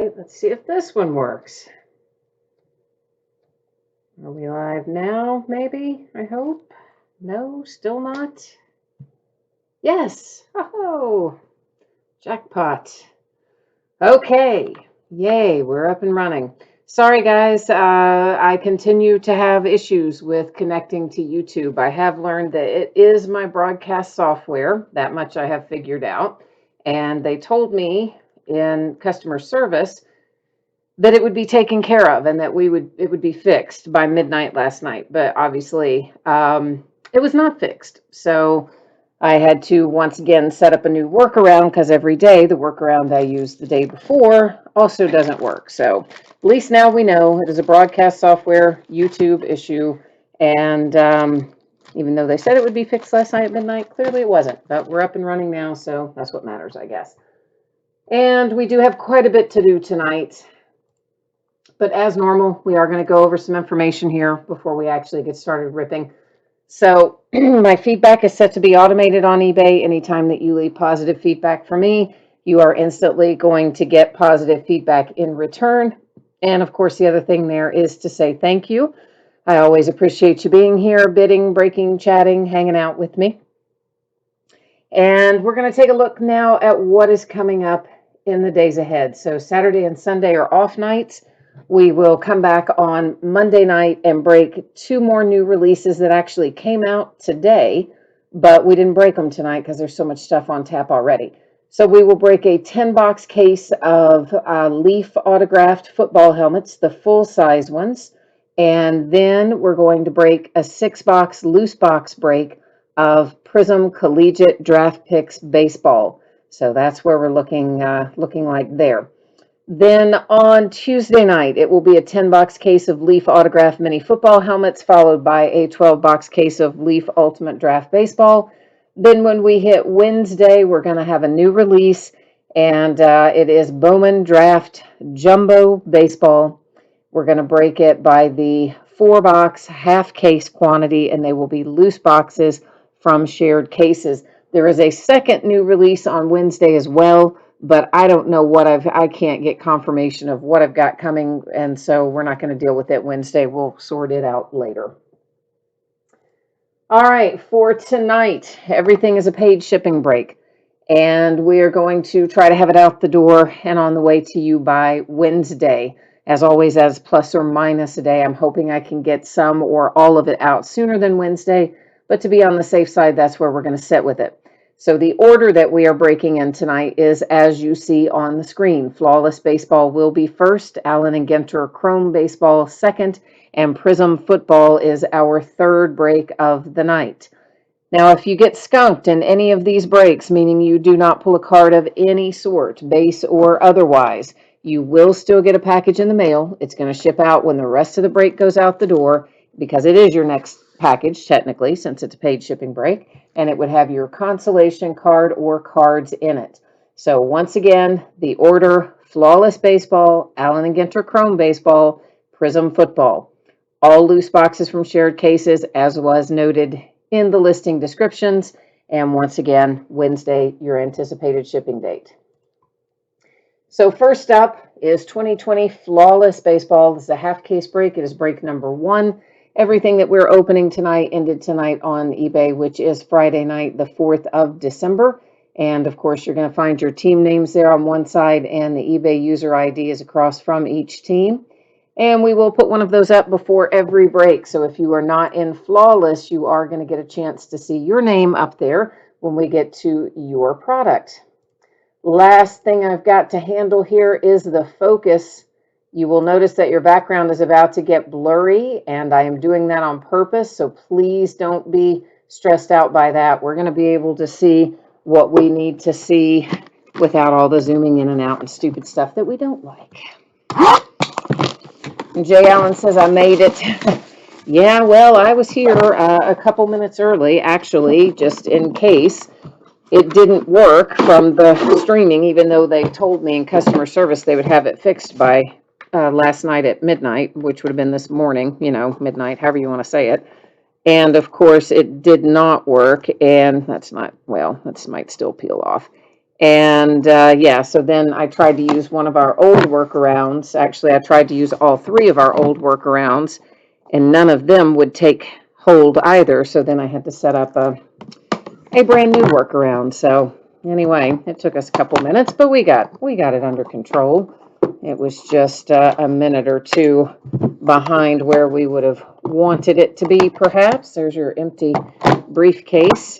right, let's see if this one works. Are we live now, maybe? I hope. No, still not. Yes. Oh, jackpot. Okay. Yay, we're up and running. Sorry, guys. I continue to have issues with connecting to YouTube. I have learned that it is my broadcast software. That much I have figured out. And they told me in customer service that it would be taken care of and that it would be fixed by midnight last night. But obviously, it was not fixed. So I had to once again set up a new workaround because every day the workaround I used the day before also doesn't work. So at least now we know it is a broadcast software YouTube issue. And even though they said it would be fixed last night at midnight, clearly it wasn't. But we're up and running now, so that's what matters, I guess. And we do have quite a bit to do tonight. But as normal, we are going to go over some information here before we actually get started ripping. So my feedback is set to be automated on eBay. Anytime that you leave positive feedback for me, you are instantly going to get positive feedback in return. And of course, the other thing there is to say thank you. I always appreciate you being here, bidding, breaking, chatting, hanging out with me. And we're going to take a look now at what is coming up in the days ahead. So Saturday and Sunday are off nights. We will come back on Monday night and break 2 more new releases that actually came out today, but we didn't break them tonight because there's so much stuff on tap already. So we will break a 10-box case of Leaf autographed football helmets, the full-size ones, and then we're going to break a 6-box loose box break of Prizm Collegiate Draft Picks Baseball. So that's where we're looking like there. Then on Tuesday night, it will be a 10-box case of Leaf autographed mini football helmets, followed by a 12-box case of Leaf Ultimate Draft Baseball. Then when we hit Wednesday, we're going to have a new release, and it is Bowman Draft Jumbo Baseball. We're going to break it by the 4-box half case quantity, and they will be loose boxes from shared cases. There is a second new release on Wednesday as well, but I don't know what I can't get confirmation of what I've got coming, and so we're not going to deal with it Wednesday. We'll sort it out later. All right, for tonight, everything is a paid shipping break, and we are going to try to have it out the door and on the way to you by Wednesday. As always, as plus or minus a day. I'm hoping I can get some or all of it out sooner than Wednesday, but to be on the safe side, that's where we're going to sit with it. So the order that we are breaking in tonight is as you see on the screen. Flawless Baseball will be first, Allen Ginter Chrome Baseball second, and Prizm Football is our third break of the night. Now, if you get skunked in any of these breaks, meaning you do not pull a card of any sort, base or otherwise, you will still get a package in the mail. It's going to ship out when the rest of the break goes out the door, because it is your next package, technically, since it's a paid shipping break, and it would have your consolation card or cards in it. So once again, the order: Flawless Baseball, Allen Ginter Chrome Baseball, Prizm Football. All loose boxes from shared cases, as was noted in the listing descriptions. And once again, Wednesday, your anticipated shipping date. So first up is 2020 Flawless Baseball. This is a half case break. It is break number 1. Everything that we're opening tonight ended tonight on eBay, which is Friday night, the 4th of December. And of course, you're going to find your team names there on one side, and the eBay user ID is across from each team. And we will put one of those up before every break. So if you are not in Flawless, you are going to get a chance to see your name up there when we get to your product. Last thing I've got to handle here is the focus. You will notice that your background is about to get blurry, and I am doing that on purpose, so please don't be stressed out by that. We're going to be able to see what we need to see without all the zooming in and out and stupid stuff that we don't like. And Jay Allen says, I made it. Yeah, well, I was here a couple minutes early, actually, just in case it didn't work from the streaming, even though they told me in customer service they would have it fixed by last night at midnight, which would have been this morning, midnight, however you want to say it. And of course, it did not work, and that might still peel off. And yeah, so then I tried to use one of our old workarounds. Actually, I tried to use all three of our old workarounds, and none of them would take hold either. So then I had to set up a brand new workaround. So anyway, it took us a couple minutes, but we got it under control. It was just a minute or two behind where we would have wanted it to be, perhaps. There's your empty briefcase.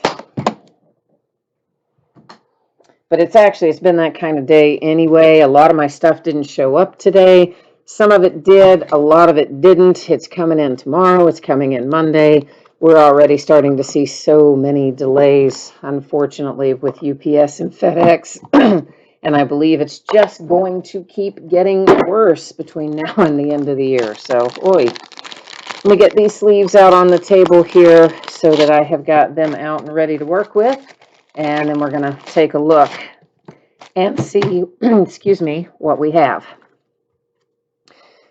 But it's been that kind of day anyway. A lot of my stuff didn't show up today. Some of it did, a lot of it didn't. It's coming in tomorrow, it's coming in Monday. We're already starting to see so many delays, unfortunately, with UPS and FedEx. And I believe it's just going to keep getting worse between now and the end of the year. So, oi. Let me get these sleeves out on the table here so that I have got them out and ready to work with. And then we're going to take a look and see, excuse me, what we have.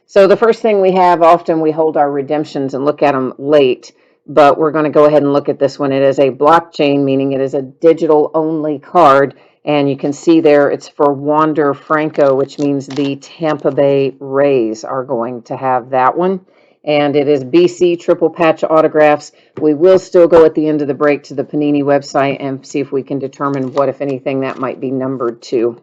So the first thing we have, often we hold our redemptions and look at them late, but we're going to go ahead and look at this one. It is a blockchain, meaning it is a digital only card. And you can see there it's for Wander Franco, which means the Tampa Bay Rays are going to have that one. And it is BC triple patch autographs. We will still go at the end of the break to the Panini website and see if we can determine what, if anything, that might be numbered to.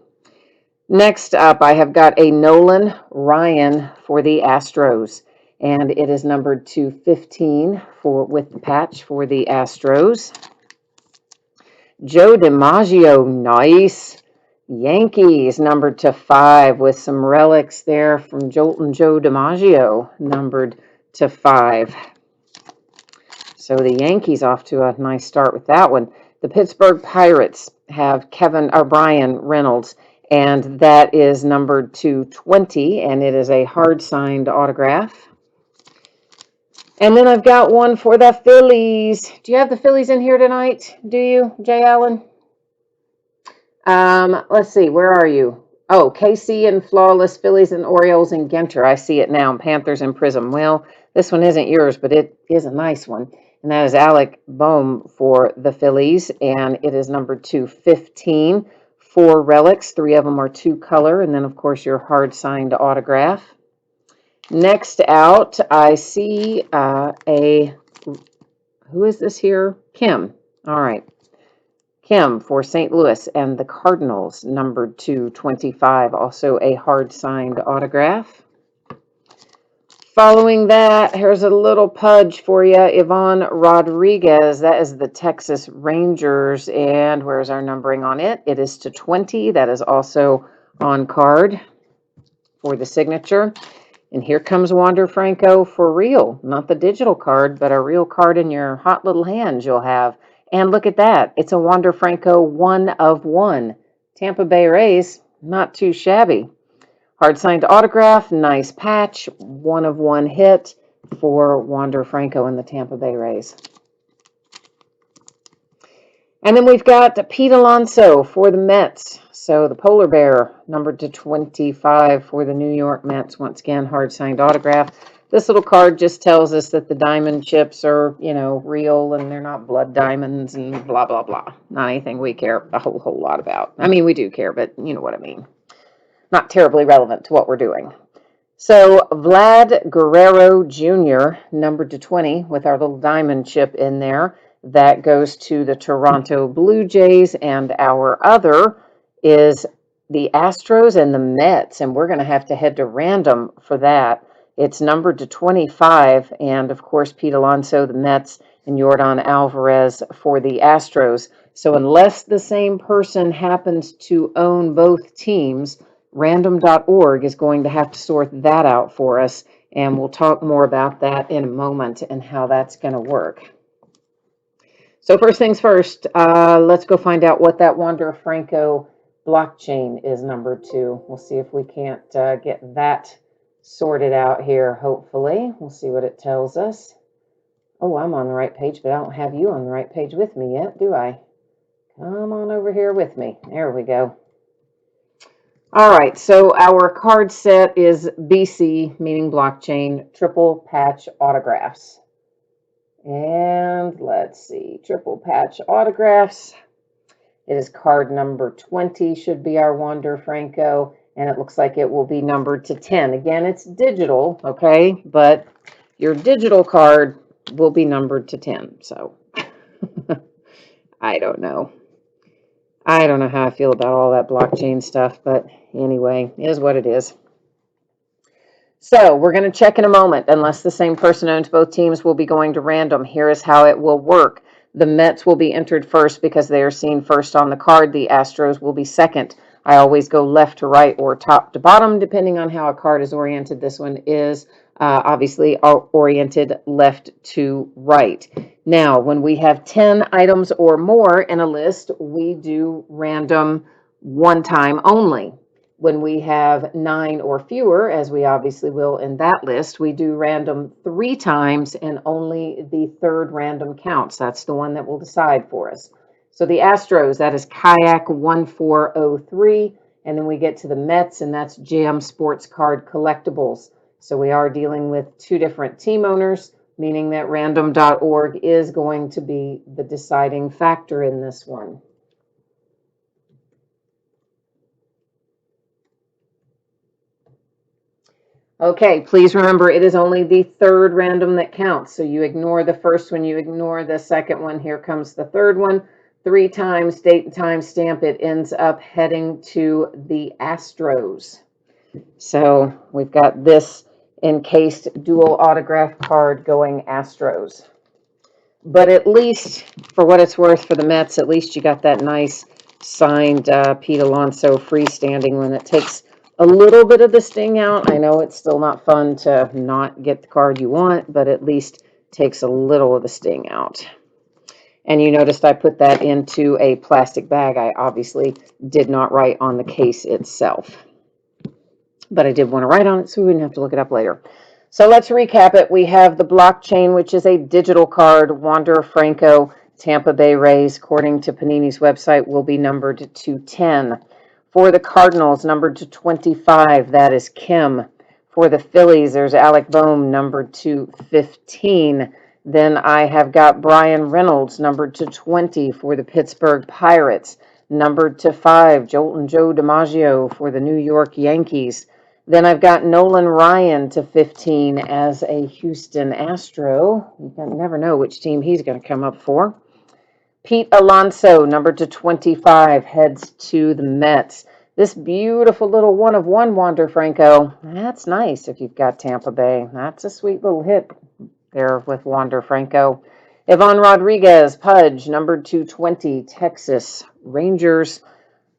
Next up, I have got a Nolan Ryan for the Astros, and it is numbered to 15 with the patch for the Astros. Joe DiMaggio, nice. Yankees, numbered to 5 with some relics there from Joltin' Joe DiMaggio, numbered to 5. So the Yankees off to a nice start with that one. The Pittsburgh Pirates have Brian Reynolds, and that is numbered to 20, and it is a hard-signed autograph. And then I've got one for the Phillies. Do you have the Phillies in here tonight? Do you, Jay Allen? Let's see, where are you? Oh, KC and Flawless, Phillies and Orioles and Ginter. I see it now. Panthers and Prizm. Well, this one isn't yours, but it is a nice one. And that is Alec Bohm for the Phillies, and it is numbered to 15. 4 relics. 3 of them are 2 color, and then, of course, your hard-signed autograph. Next out, I see who is this here? Kim. All right. Kim for St. Louis and the Cardinals, numbered to 25, also a hard-signed autograph. Following that, here's a little pudge for you, Ivan Rodriguez. That is the Texas Rangers, and where's our numbering on it? It is to 20. That is also on card for the signature. And here comes Wander Franco for real, not the digital card, but a real card in your hot little hands you'll have. And look at that. It's a Wander Franco 1 of 1. Tampa Bay Rays, not too shabby. Hard-signed autograph, nice patch, 1 of 1 hit for Wander Franco and the Tampa Bay Rays. And then we've got Pete Alonso for the Mets. So the Polar Bear, numbered to 25 for the New York Mets. Once again, hard-signed autograph. This little card just tells us that the diamond chips are, real and they're not blood diamonds and blah, blah, blah. Not anything we care a whole lot about. I mean, we do care, but you know what I mean. Not terribly relevant to what we're doing. So Vlad Guerrero Jr., numbered to 20 with our little diamond chip in there. That goes to the Toronto Blue Jays, and our other is the Astros and the Mets, and we're going to have to head to random for that. It's numbered to 25, and of course Pete Alonso, the Mets, and Yordan Alvarez for the Astros. So unless the same person happens to own both teams, random.org is going to have to sort that out for us, and we'll talk more about that in a moment and how that's going to work. So first things first, let's go find out what that Wander Franco blockchain is numbered to. We'll see if we can't get that sorted out here, hopefully. We'll see what it tells us. Oh, I'm on the right page, but I don't have you on the right page with me yet, do I? Come on over here with me. There we go. All right, so our card set is BC, meaning blockchain, triple patch autographs. And let's see, triple patch autographs. It is card number 20, should be our Wander Franco, and it looks like it will be numbered to 10. Again, it's digital, okay, but your digital card will be numbered to 10, so I don't know. I don't know how I feel about all that blockchain stuff, but anyway, it is what it is. So we're going to check in a moment. Unless the same person owns both teams, we'll be going to random. Here is how it will work. The Mets will be entered first because they are seen first on the card. The Astros will be second. I always go left to right or top to bottom, depending on how a card is oriented. This one is obviously oriented left to right. Now, when we have 10 items or more in a list, we do random one time only. When we have 9 or fewer, as we obviously will in that list, we do random 3 times and only the third random counts. That's the one that will decide for us. So the Astros, that is Kayak 1403. And then we get to the Mets, and that's Jam Sports Card Collectibles. So we are dealing with 2 different team owners, meaning that random.org is going to be the deciding factor in this one. Okay, please remember it is only the third random that counts. So you ignore the first one, you ignore the second one. Here comes the third one. 3 times, date and time stamp. It ends up heading to the Astros. So we've got this encased dual autograph card going Astros. But at least, for what it's worth for the Mets, at least you got that nice signed Pete Alonso freestanding one that takes a little bit of the sting out. I know it's still not fun to not get the card you want, but at least takes a little of the sting out. And you noticed I put that into a plastic bag. I obviously did not write on the case itself, but I did want to write on it so we wouldn't have to look it up later. So let's recap it. We have the blockchain, which is a digital card. Wander Franco, Tampa Bay Rays, according to Panini's website, will be numbered to 10. For the Cardinals, numbered to 25, that is Kim. For the Phillies, there's Alec Boehm, numbered to 15. Then I have got Brian Reynolds, numbered to 20 for the Pittsburgh Pirates. Numbered to 5, Jolton Joe DiMaggio for the New York Yankees. Then I've got Nolan Ryan to 15 as a Houston Astro. You never know which team he's going to come up for. Pete Alonso, numbered to 25, heads to the Mets. This beautiful little 1/1 Wander Franco, that's nice if you've got Tampa Bay. That's a sweet little hit there with Wander Franco. Ivan Rodriguez, Pudge, numbered to 20, Texas Rangers.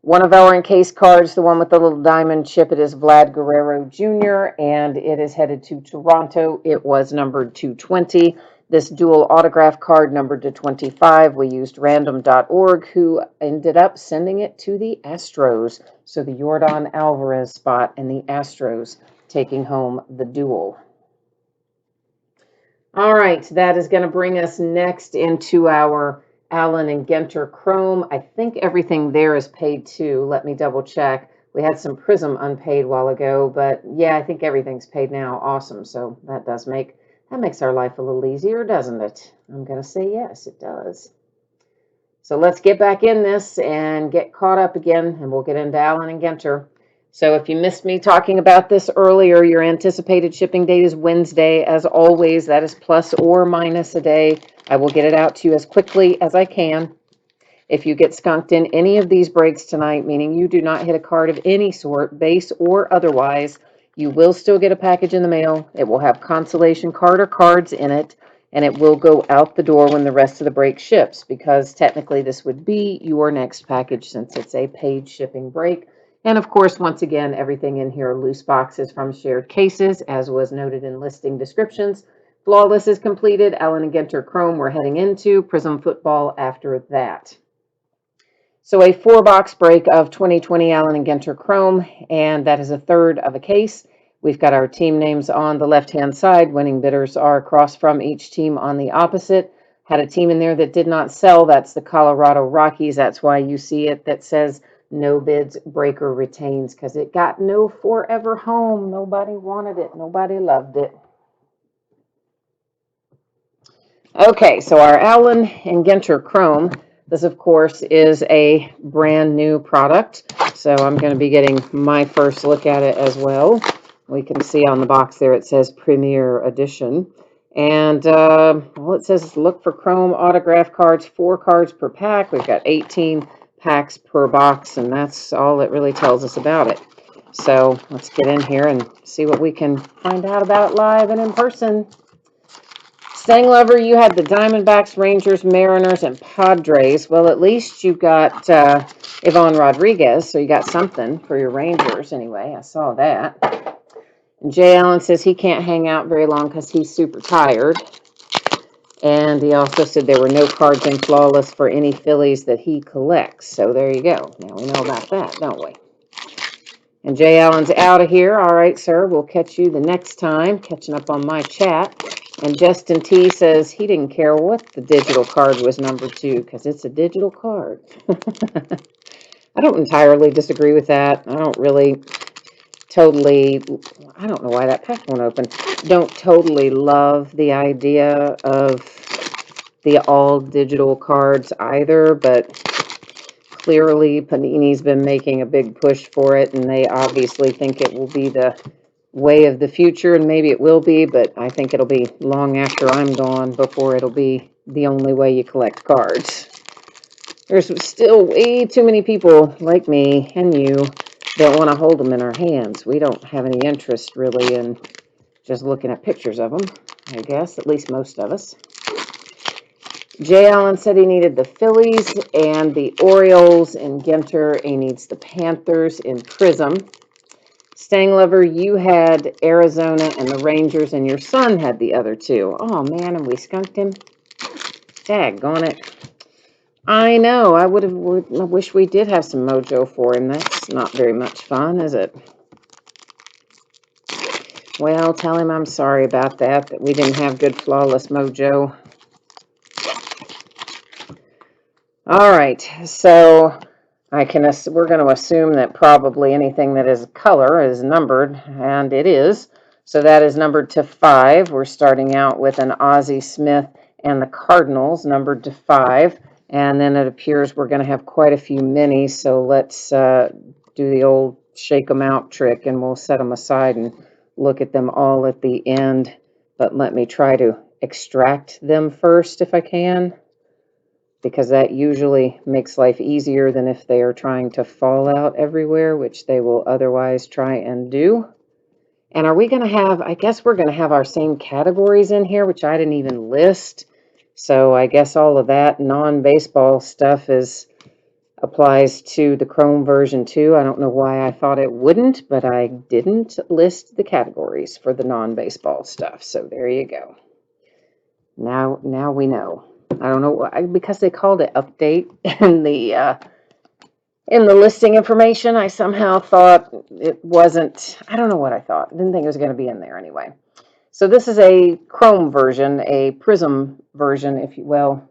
One of our encased cards, the one with the little diamond chip, it is Vlad Guerrero Jr., and it is headed to Toronto. It was numbered to 20. This dual autograph card numbered to 25. We used random.org, who ended up sending it to the Astros. So the Yordan Alvarez spot and the Astros taking home the dual. All right, that is going to bring us next into our Allen Ginter Chrome. I think everything there is paid too. Let me double check. We had some Prizm unpaid a while ago, but yeah, I think everything's paid now. Awesome. So that makes our life a little easier, doesn't it? I'm going to say yes, it does. So let's get back in this and get caught up again, and we'll get into Allen Ginter. So if you missed me talking about this earlier, your anticipated shipping date is Wednesday. As always, that is plus or minus a day. I will get it out to you as quickly as I can. If you get skunked in any of these breaks tonight, meaning you do not hit a card of any sort, base or otherwise, you will still get a package in the mail. It will have consolation card or cards in it, and it will go out the door when the rest of the break ships, because technically this would be your next package since it's a paid shipping break. And of course, once again, everything in here are loose boxes from shared cases, as was noted in listing descriptions. Flawless is completed. Allen Ginter Chrome we're heading into. Prizm Football after that. So a 4-box break of 2020 Allen Ginter Chrome, and that is a third of a case. We've got our team names on the left-hand side. Winning bidders are across from each team on the opposite. Had a team in there that did not sell. That's the Colorado Rockies. That's why you see it that says no bids, breaker retains, because it got no forever home. Nobody wanted it. Nobody loved it. Okay, so our Allen Ginter Chrome. This, of course, is a brand new product, so I'm going to be getting my first look at it as well. We can see on the box there it says Premier Edition. And well, it says look for Chrome autograph cards, 4 cards per pack. We've got 18 packs per box, and that's all it really tells us about it. So let's get in here and see what we can find out about live and in person. Staying Lover, you had the Diamondbacks, Rangers, Mariners, and Padres. Well, at least you got Ivan Rodriguez, so you got something for your Rangers anyway. I saw that. And Jay Allen says he can't hang out very long because he's super tired. And he also said there were no cards in Flawless for any Phillies that he collects. So there you go. Now we know about that, don't we? And Jay Allen's out of here. All right, sir. We'll catch you the next time. Catching up on my chat. And Justin T says he didn't care what the digital card was numbered to because it's a digital card. I don't entirely disagree with that. I don't really totally, I don't know why that pack won't open. Don't totally love the idea of the all digital cards either, but clearly Panini's been making a big push for it, and they obviously think it will be the way of the future, and maybe it will be, but I think it'll be long after I'm gone before it'll be the only way you collect cards. There's still way too many people like me and you that want to hold them in our hands. We don't have any interest really in just looking at pictures of them, I guess, at least most of us. Jay Allen said he needed the Phillies and the Orioles in Ginter. He needs the Panthers in Prizm. Staying Lover, you had Arizona and the Rangers, and your son had the other two. Oh, man, and we skunked him. Daggone it. I know. I wish we did have some mojo for him. That's not very much fun, is it? Well, tell him I'm sorry about that we didn't have good Flawless mojo. All right, so we're going to assume that probably anything that is color is numbered, and it is. So that is numbered to 5. We're starting out with an Ozzie Smith and the Cardinals, numbered to 5. And then it appears we're going to have quite a few minis, so let's do the old shake them out trick, and we'll set them aside and look at them all at the end. But let me try to extract them first if I can, because that usually makes life easier than if they are trying to fall out everywhere, which they will otherwise try and do. And are we going to have, I guess we're going to have our same categories in here, which I didn't even list. So I guess all of that non-baseball stuff applies to the Chrome version too. I don't know why I thought it wouldn't, but I didn't list the categories for the non-baseball stuff. So there you go. Now we know. I don't know, because they called it update in the listing information. I somehow thought it wasn't. I don't know what I thought. I didn't think it was going to be in there anyway. So this is a Chrome version, a Prizm version, if you will.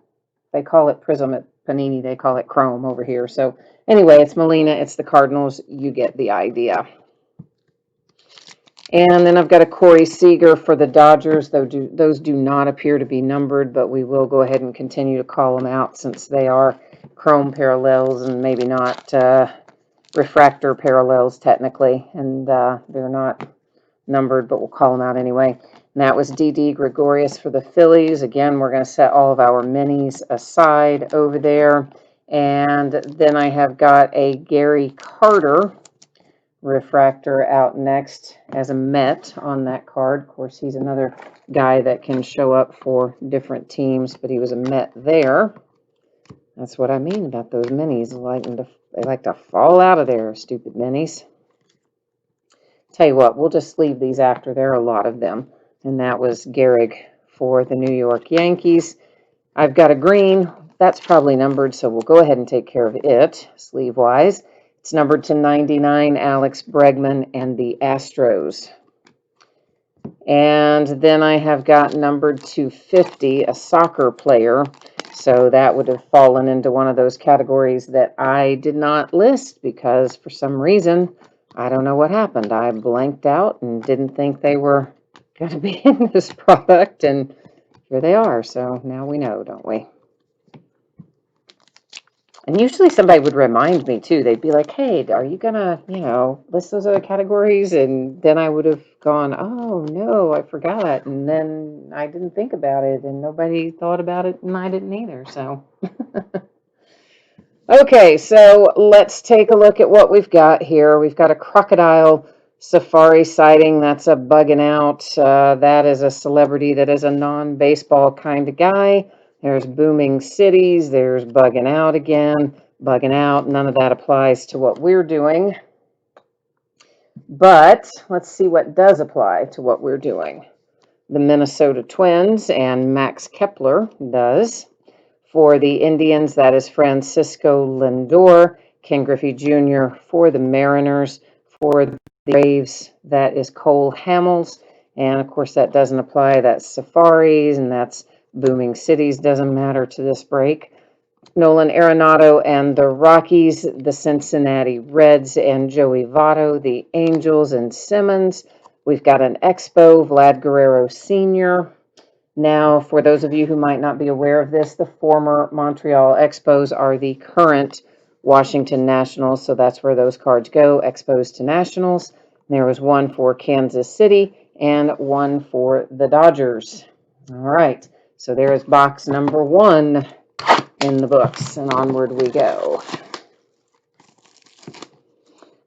They call it Prizm at Panini. They call it Chrome over here. So anyway, it's Molina. It's the Cardinals. You get the idea. And then I've got a Corey Seager for the Dodgers. Those do not appear to be numbered, but we will go ahead and continue to call them out since they are Chrome parallels and maybe not refractor parallels technically. And they're not numbered, but we'll call them out anyway. And that was D.D. Gregorius for the Phillies. Again, we're going to set all of our minis aside over there. And then I have got a Gary Carter refractor out next as a Met on that card. Of course, he's another guy that can show up for different teams, but he was a Met there. That's what I mean about those minis. They like to fall out of there, stupid minis. Tell you what, we'll just leave these after. There are a lot of them. And that was Gehrig for the New York Yankees. I've got a green. That's probably numbered, so we'll go ahead and take care of it sleeve-wise. It's numbered to 99, Alex Bregman and the Astros. And then I have got numbered to 50, a soccer player. So that would have fallen into one of those categories that I did not list because for some reason, I don't know what happened. I blanked out and didn't think they were going to be in this product, and here they are. So now we know, don't we? And usually somebody would remind me too. They'd be like, "Hey, are you gonna, list those other categories?" And then I would have gone, "Oh no, I forgot." And then I didn't think about it, and nobody thought about it, and I didn't either. So, okay, so let's take a look at what we've got here. We've got a crocodile safari sighting. That's a bugging out. That is a celebrity that is a non-baseball kind of guy. There's booming cities. There's bugging out again. Bugging out. None of that applies to what we're doing. But let's see what does apply to what we're doing. The Minnesota Twins and Max Kepler does. For the Indians, that is Francisco Lindor. Ken Griffey Jr. For the Mariners. For the Braves, that is Cole Hamels. And of course, that doesn't apply. That's Safaris, and that's Booming Cities. Doesn't matter to this break. Nolan Arenado and the Rockies, the Cincinnati Reds and Joey Votto, the Angels and Simmons. We've got an Expo, Vlad Guerrero Sr. Now, for those of you who might not be aware of this, the former Montreal Expos are the current Washington Nationals, so that's where those cards go, Expos to Nationals. There was one for Kansas City and one for the Dodgers. All right, so there is box number 1 in the books, and onward we go.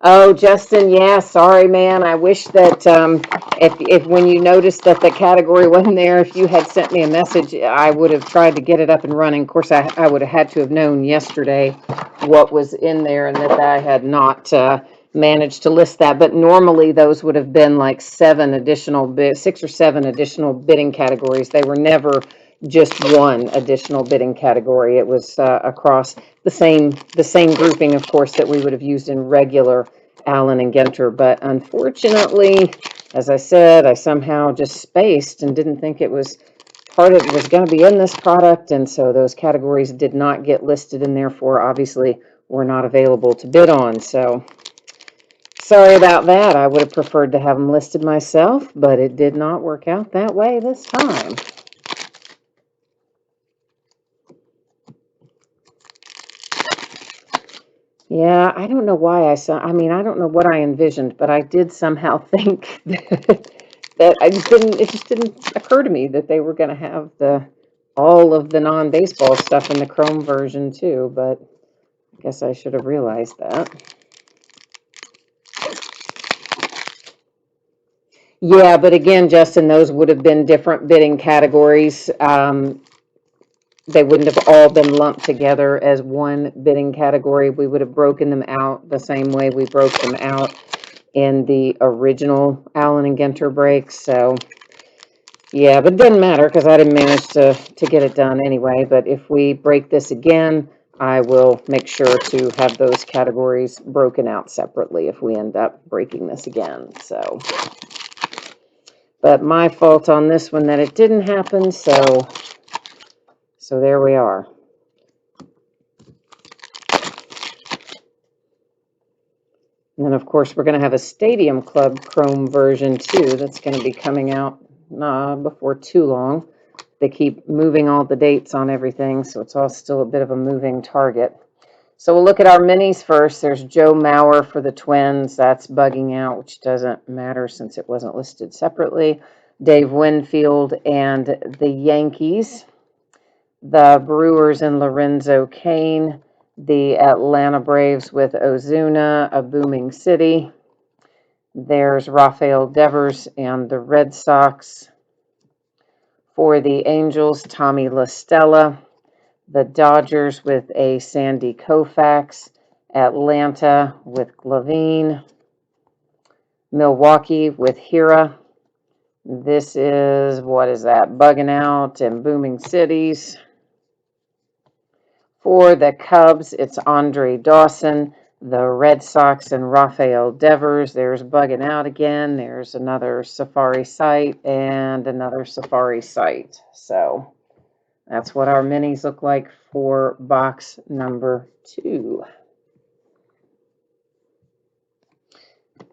Oh, Justin, yeah, sorry, man. I wish that if when you noticed that the category wasn't there, if you had sent me a message, I would have tried to get it up and running. Of course, I would have had to have known yesterday what was in there and that I had not managed to list that. But normally those would have been like 6 or 7 additional bidding categories. They were never just one additional bidding category. It was across the same grouping, of course, that we would have used in regular Allen and Ginter. But unfortunately, as I said, I somehow just spaced and didn't think it was part of it was going to be in this product, and so those categories did not get listed, and therefore, obviously, were not available to bid on. So sorry about that. I would have preferred to have them listed myself, but it did not work out that way this time. Yeah, I don't know why I don't know what I envisioned, but I did somehow think that it just didn't occur to me that they were going to have all of the non-baseball stuff in the Chrome version too, but I guess I should have realized that. Yeah, but again, Justin, those would have been different bidding categories. They wouldn't have all been lumped together as one bidding category. We would have broken them out the same way we broke them out in the original Allen and Ginter breaks. So yeah, but it doesn't matter because I didn't manage to get it done anyway. But if we break this again, I will make sure to have those categories broken out separately if we end up breaking this again. So, but my fault on this one that it didn't happen. So there we are. And then, of course, we're going to have a Stadium Club Chrome version, too, that's going to be coming out before too long. They keep moving all the dates on everything, so it's all still a bit of a moving target. So we'll look at our minis first. There's Joe Mauer for the Twins. That's bugging out, which doesn't matter since it wasn't listed separately. Dave Winfield and the Yankees. The Brewers and Lorenzo Cain. The Atlanta Braves with Ozuna, a booming city. There's Rafael Devers and the Red Sox. For the Angels, Tommy La Stella. The Dodgers with a Sandy Koufax. Atlanta with Glavine. Milwaukee with Hira. This is, what is that? Bugging Out and Booming Cities. For the Cubs, it's Andre Dawson. The Red Sox and Rafael Devers. There's Bugging Out again. There's another Safari site and another Safari site. So that's what our minis look like for box number 2.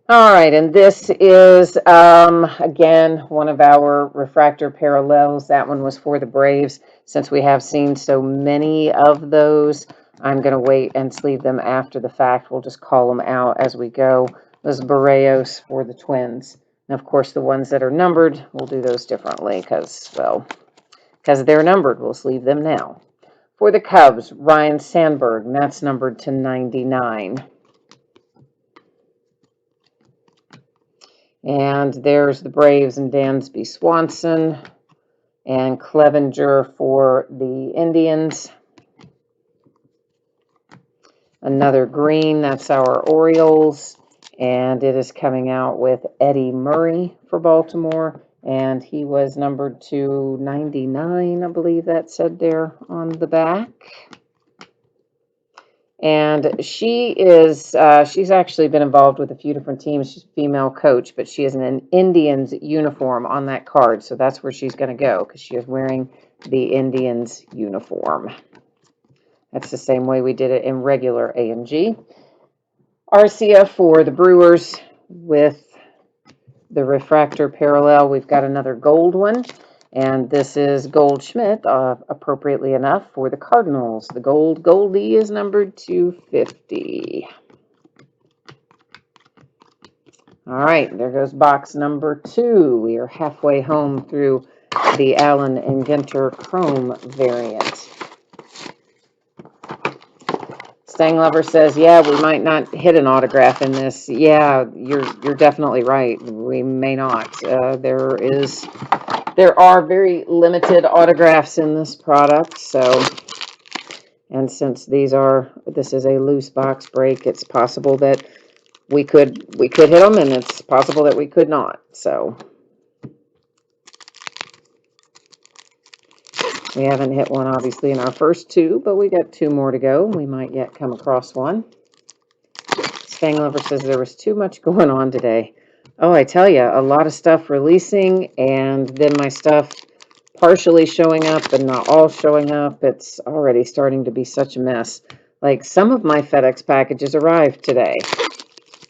All right, and this is, again, one of our refractor parallels. That one was for the Braves. Since we have seen so many of those, I'm going to wait and sleeve them after the fact. We'll just call them out as we go. Those Barrios for the Twins. And of course, the ones that are numbered, we'll do those differently because, well, because they're numbered. We'll sleeve them now. For the Cubs, Ryan Sandberg, and that's numbered to 99. And there's the Braves and Dansby Swanson and Clevenger for the Indians. Another green, that's our Orioles, and it is coming out with Eddie Murray for Baltimore, and he was numbered to 99, I believe that said there on the back. And she is, she's actually been involved with a few different teams. She's a female coach, but she is in an Indians uniform on that card, so that's where she's going to go because she is wearing the Indians uniform. That's the same way we did it in regular A&G. Arcia for the Brewers with the refractor parallel. We've got another gold one, and this is Goldschmidt, appropriately enough, for the Cardinals. The Goldie is numbered 250. All right, there goes box number 2. We are halfway home through the Allen Ginter Chrome variant. Stang Lover says, yeah, we might not hit an autograph in this. Yeah, you're definitely right. We may not. There are very limited autographs in this product, so, and since this is a loose box break, it's possible that we could hit them, and it's possible that we could not. So we haven't hit one, obviously, in our first 2, but we got 2 more to go. We might yet come across one. Stang Lover says there was too much going on today. Oh, I tell you, a lot of stuff releasing, and then my stuff partially showing up and not all showing up. It's already starting to be such a mess. Like, some of my FedEx packages arrived today.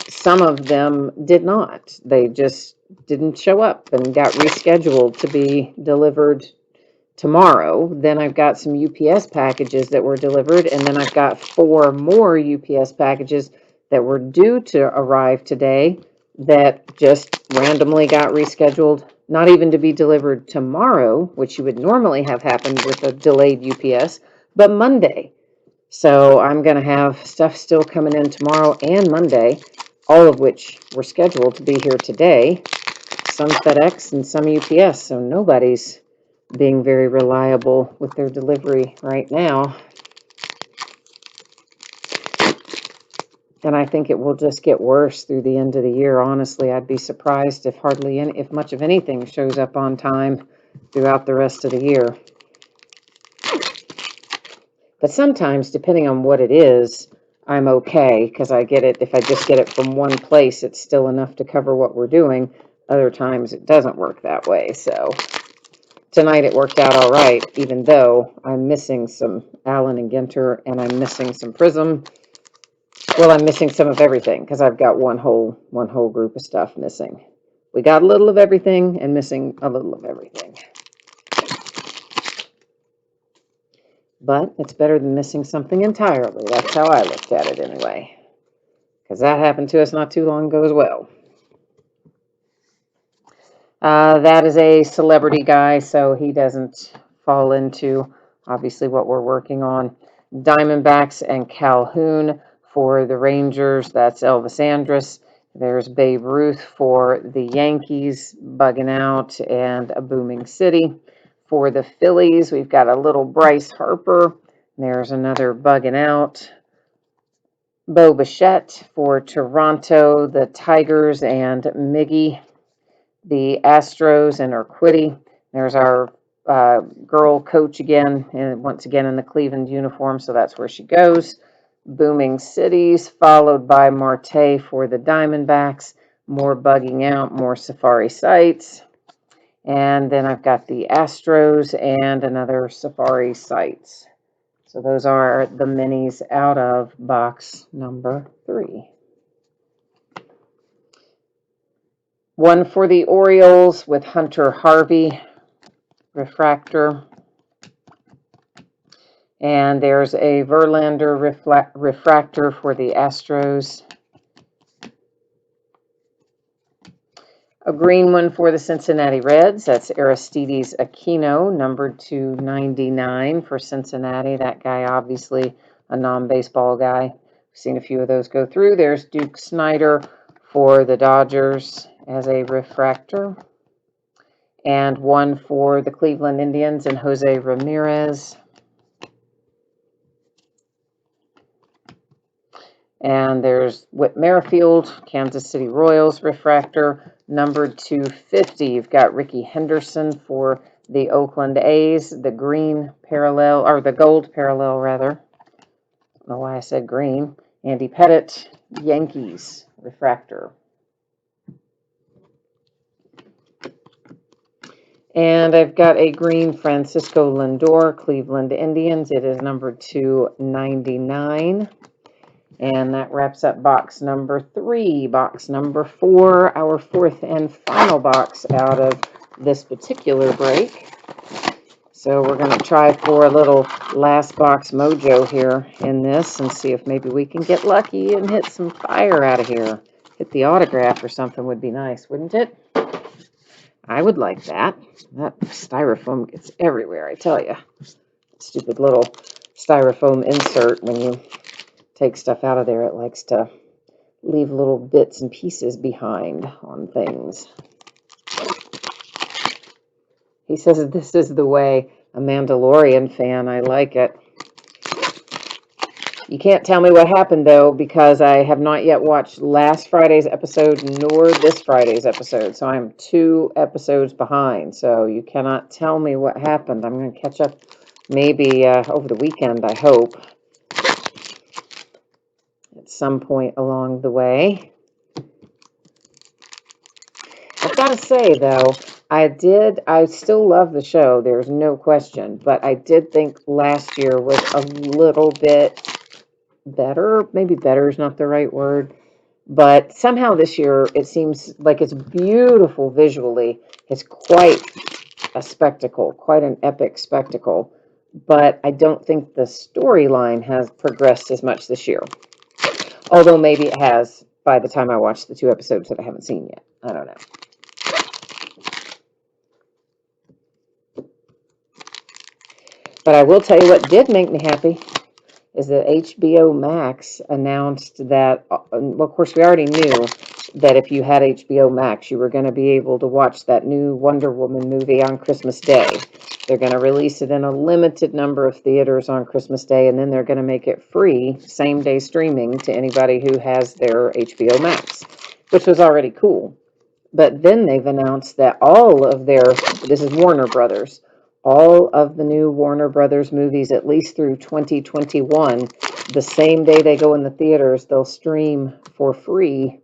Some of them did not. They just didn't show up and got rescheduled to be delivered tomorrow. Then I've got some UPS packages that were delivered, and then I've got 4 more UPS packages that were due to arrive today that just randomly got rescheduled, not even to be delivered tomorrow, which you would normally have happened with a delayed UPS, but Monday. So I'm going to have stuff still coming in tomorrow and Monday, all of which were scheduled to be here today. Some FedEx and some UPS, so nobody's being very reliable with their delivery right now. And I think it will just get worse through the end of the year. Honestly, I'd be surprised if much of anything shows up on time throughout the rest of the year. But sometimes, depending on what it is, I'm okay because I get it. If I just get it from one place, it's still enough to cover what we're doing. Other times it doesn't work that way. So tonight it worked out all right, even though I'm missing some Allen & Ginter and I'm missing some Prizm. Well, I'm missing some of everything because I've got one whole group of stuff missing. We got a little of everything and missing a little of everything. But it's better than missing something entirely. That's how I looked at it anyway. Because that happened to us not too long ago as well. That is a celebrity guy, so he doesn't fall into, obviously, what we're working on. Diamondbacks and Calhoun for the Rangers. That's Elvis Andrus. There's Babe Ruth for the Yankees, bugging out, and a booming city. For the Phillies, we've got a little Bryce Harper. There's another bugging out. Bo Bichette for Toronto, the Tigers, and Miggy. The Astros and Urquidy. There's our girl coach again, and once again in the Cleveland uniform, so that's where she goes. Booming Cities, followed by Marte for the Diamondbacks. More bugging out, more Safari Sites. And then I've got the Astros and another Safari Sites. So those are the minis out of box number 3. One for the Orioles with Hunter Harvey, refractor. And there's a Verlander refractor for the Astros. A green one for the Cincinnati Reds. That's Aristides Aquino, numbered to 99 for Cincinnati. That guy, obviously a non-baseball guy. We've seen a few of those go through. There's Duke Snider for the Dodgers as a refractor. And one for the Cleveland Indians and Jose Ramirez. And there's Whit Merrifield, Kansas City Royals refractor, numbered to 50. You've got Ricky Henderson for the Oakland A's, the green parallel, or the gold parallel, rather. I don't know why I said green. Andy Pettitte, Yankees refractor. And I've got a green Francisco Lindor, Cleveland Indians. It is numbered to 99. And that wraps up box number 3. Box number 4, our 4th and final box out of this particular break. So we're going to try for a little last box mojo here in this and see if maybe we can get lucky and hit some fire out of here. Hit the autograph or something would be nice, wouldn't it? I would like that. That styrofoam gets everywhere, I tell you. Stupid little styrofoam insert when you take stuff out of there, it likes to leave little bits and pieces behind on things. He says this is the way. A Mandalorian fan, I like it. You can't tell me what happened, though, because I have not yet watched last Friday's episode nor this Friday's episode, so I'm 2 episodes behind, so you cannot tell me what happened. I'm going to catch up maybe over the weekend, I hope, at some point along the way. I've got to say, though, I still love the show, there's no question, but I did think last year was a little bit better. Maybe better is not the right word, but somehow this year it seems like it's beautiful visually. It's quite a spectacle, quite an epic spectacle, but I don't think the storyline has progressed as much this year. Although maybe it has by the time I watch the 2 episodes that I haven't seen yet. I don't know. But I will tell you what did make me happy is that HBO Max announced that, well, of course, we already knew that if you had HBO Max, you were going to be able to watch that new Wonder Woman movie on Christmas Day. They're going to release it in a limited number of theaters on Christmas Day, and then they're going to make it free, same-day streaming to anybody who has their HBO Max, which was already cool. But then they've announced that all of their, this is Warner Brothers, all of the new Warner Brothers movies, at least through 2021, the same day they go in the theaters, they'll stream for free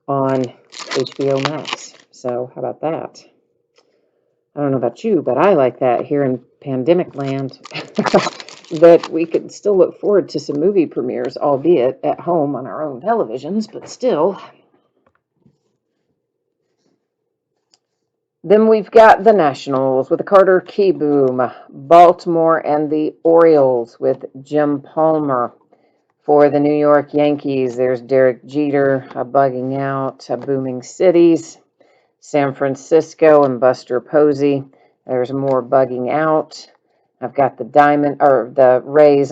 on HBO Max. So how about that? I don't know about you, but I like that here in pandemic land, that we could still look forward to some movie premieres, albeit at home on our own televisions, but still. Then we've got the Nationals with the Carter Kieboom, Baltimore and the Orioles with Jim Palmer. For the New York Yankees, there's Derek Jeter, bugging out, Booming Cities, San Francisco and Buster Posey. There's more bugging out. I've got the Rays,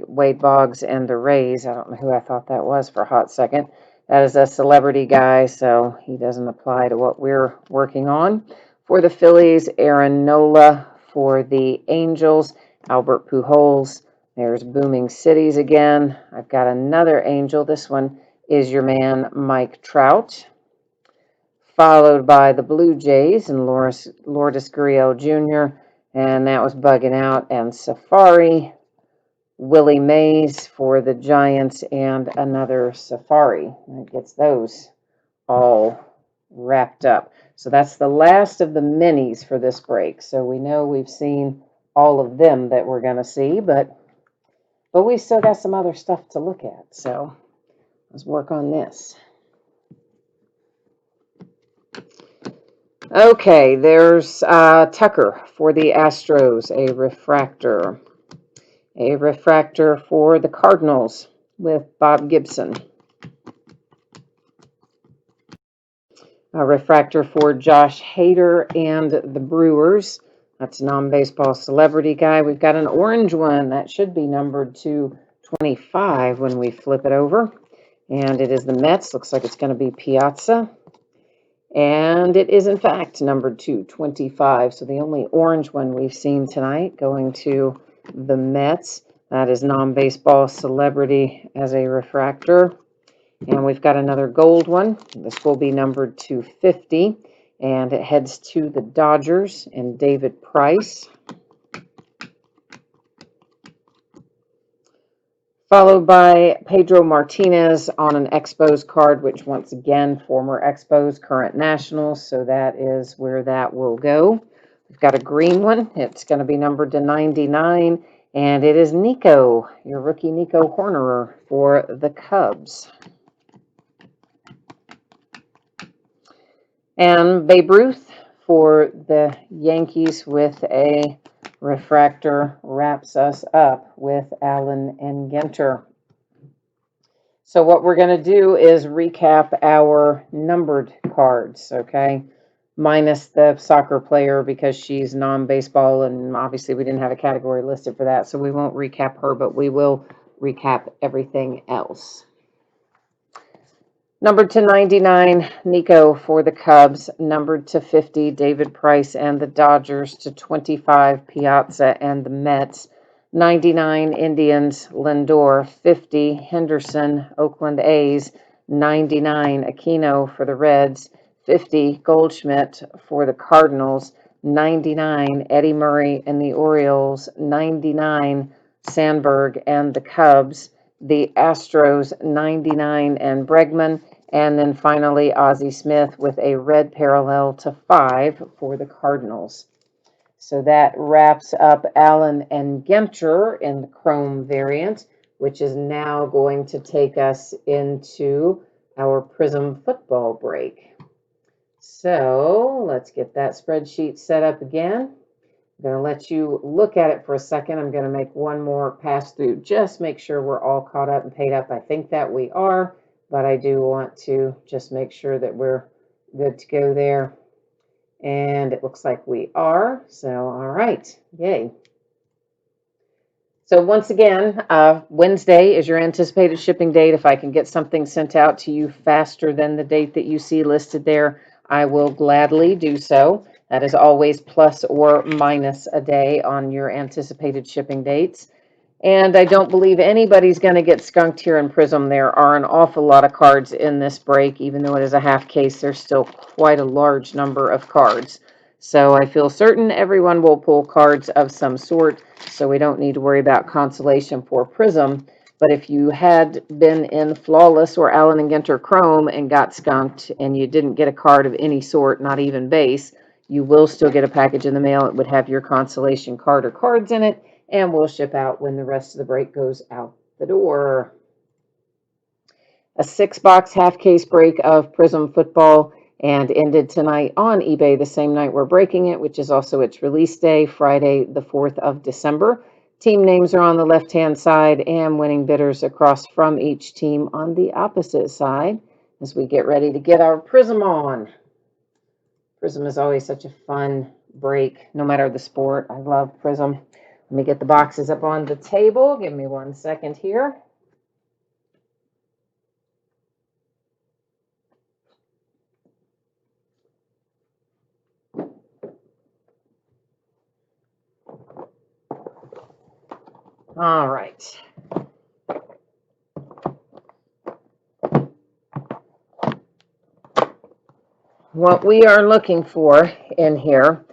Wade Boggs and the Rays. I don't know who I thought that was for a hot second. That is a celebrity guy, so he doesn't apply to what we're working on. For the Phillies, Aaron Nola. For the Angels, Albert Pujols. There's Booming Cities again. I've got another Angel. This one is your man, Mike Trout. Followed by the Blue Jays and Lourdes Gurriel Jr., and that was bugging out, and Safari. Willie Mays for the Giants, and another Safari. That gets those all wrapped up. So that's the last of the minis for this break. So we know we've seen all of them that we're going to see, but we still got some other stuff to look at. So let's work on this. Okay, there's Tucker for the Astros, a refractor. A refractor for the Cardinals with Bob Gibson. A refractor for Josh Hader and the Brewers. That's non-baseball celebrity guy. We've got an orange one that should be numbered to 25 when we flip it over. And it is the Mets. Looks like it's going to be Piazza. And it is, in fact, numbered to 25. So the only orange one we've seen tonight going to the Mets. That is non-baseball celebrity as a refractor. And we've got another gold one. This will be numbered to 50. And it heads to the Dodgers and David Price. Followed by Pedro Martinez on an Expos card, which once again, former Expos, current Nationals. So that is where that will go. We've got a green one. It's going to be numbered to 99. And it is Nico, your rookie Nico Hornerer for the Cubs. And Babe Ruth for the Yankees with a refractor wraps us up with Allen Ginter. So what we're going to do is recap our numbered cards, okay? Minus the soccer player because she's non-baseball, and obviously we didn't have a category listed for that, so we won't recap her, but we will recap everything else. Numbered to 99, Nico for the Cubs. Numbered to 50, David Price and the Dodgers. To 25, Piazza and the Mets. 99, Indians, Lindor. 50, Henderson, Oakland A's. 99, Aquino for the Reds. 50, Goldschmidt for the Cardinals. 99, Eddie Murray and the Orioles. 99, Sandberg and the Cubs. The Astros, 99, and Bregman. And then finally, Ozzie Smith with a red parallel to 5 for the Cardinals. So that wraps up Allen and Ginter in the Chrome variant, which is now going to take us into our Prizm football break. So let's get that spreadsheet set up again. I'm going to let you look at it for a second. I'm going to make one more pass through. Just make sure we're all caught up and paid up. I think that we are. But I do want to just make sure that we're good to go there. And it looks like we are. So, all right. Yay. So once again, Wednesday is your anticipated shipping date. If I can get something sent out to you faster than the date that you see listed there, I will gladly do so. That is always plus or minus a day on your anticipated shipping dates. And I don't believe anybody's going to get skunked here in Prizm. There are an awful lot of cards in this break. Even though it is a half case, there's still quite a large number of cards. So I feel certain everyone will pull cards of some sort, so we don't need to worry about consolation for Prizm. But if you had been in Flawless or Allen Ginter Chrome and got skunked and you didn't get a card of any sort, not even base, you will still get a package in the mail. It would have your consolation card or cards in it, and we'll ship out when the rest of the break goes out the door. A 6-box half case break of Prizm football and ended tonight on eBay the same night we're breaking it, which is also its release day, Friday the 4th of December. Team names are on the left-hand side and winning bidders across from each team on the opposite side as we get ready to get our Prizm on. Prizm is always such a fun break, no matter the sport. I love Prizm. Let me get the boxes up on the table. Give me 1 second here. All right. What we are looking for in here,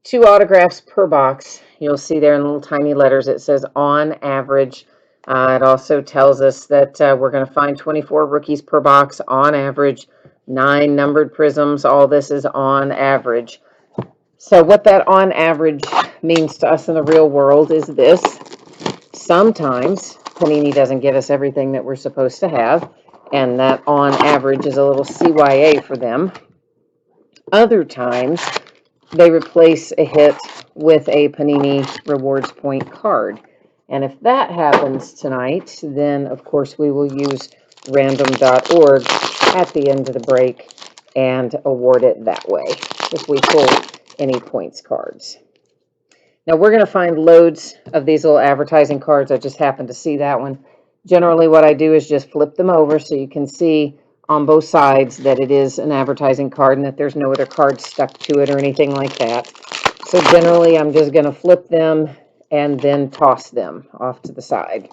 2 autographs per box. You'll see there in little tiny letters it says on average. It also tells us that we're going to find 24 rookies per box on average, 9 numbered Prizms. All this is on average. So what that on average means to us in the real world is this. Sometimes Panini doesn't give us everything that we're supposed to have, and that on average is a little CYA for them. Other times, they replace a hit with a Panini Rewards Point card. And if that happens tonight, then of course we will use random.org at the end of the break and award it that way if we pull any points cards. Now we're going to find loads of these little advertising cards. I just happened to see that one. Generally what I do is just flip them over so you can see on both sides that it is an advertising card and that there's no other cards stuck to it or anything like that. So generally I'm just going to flip them and then toss them off to the side.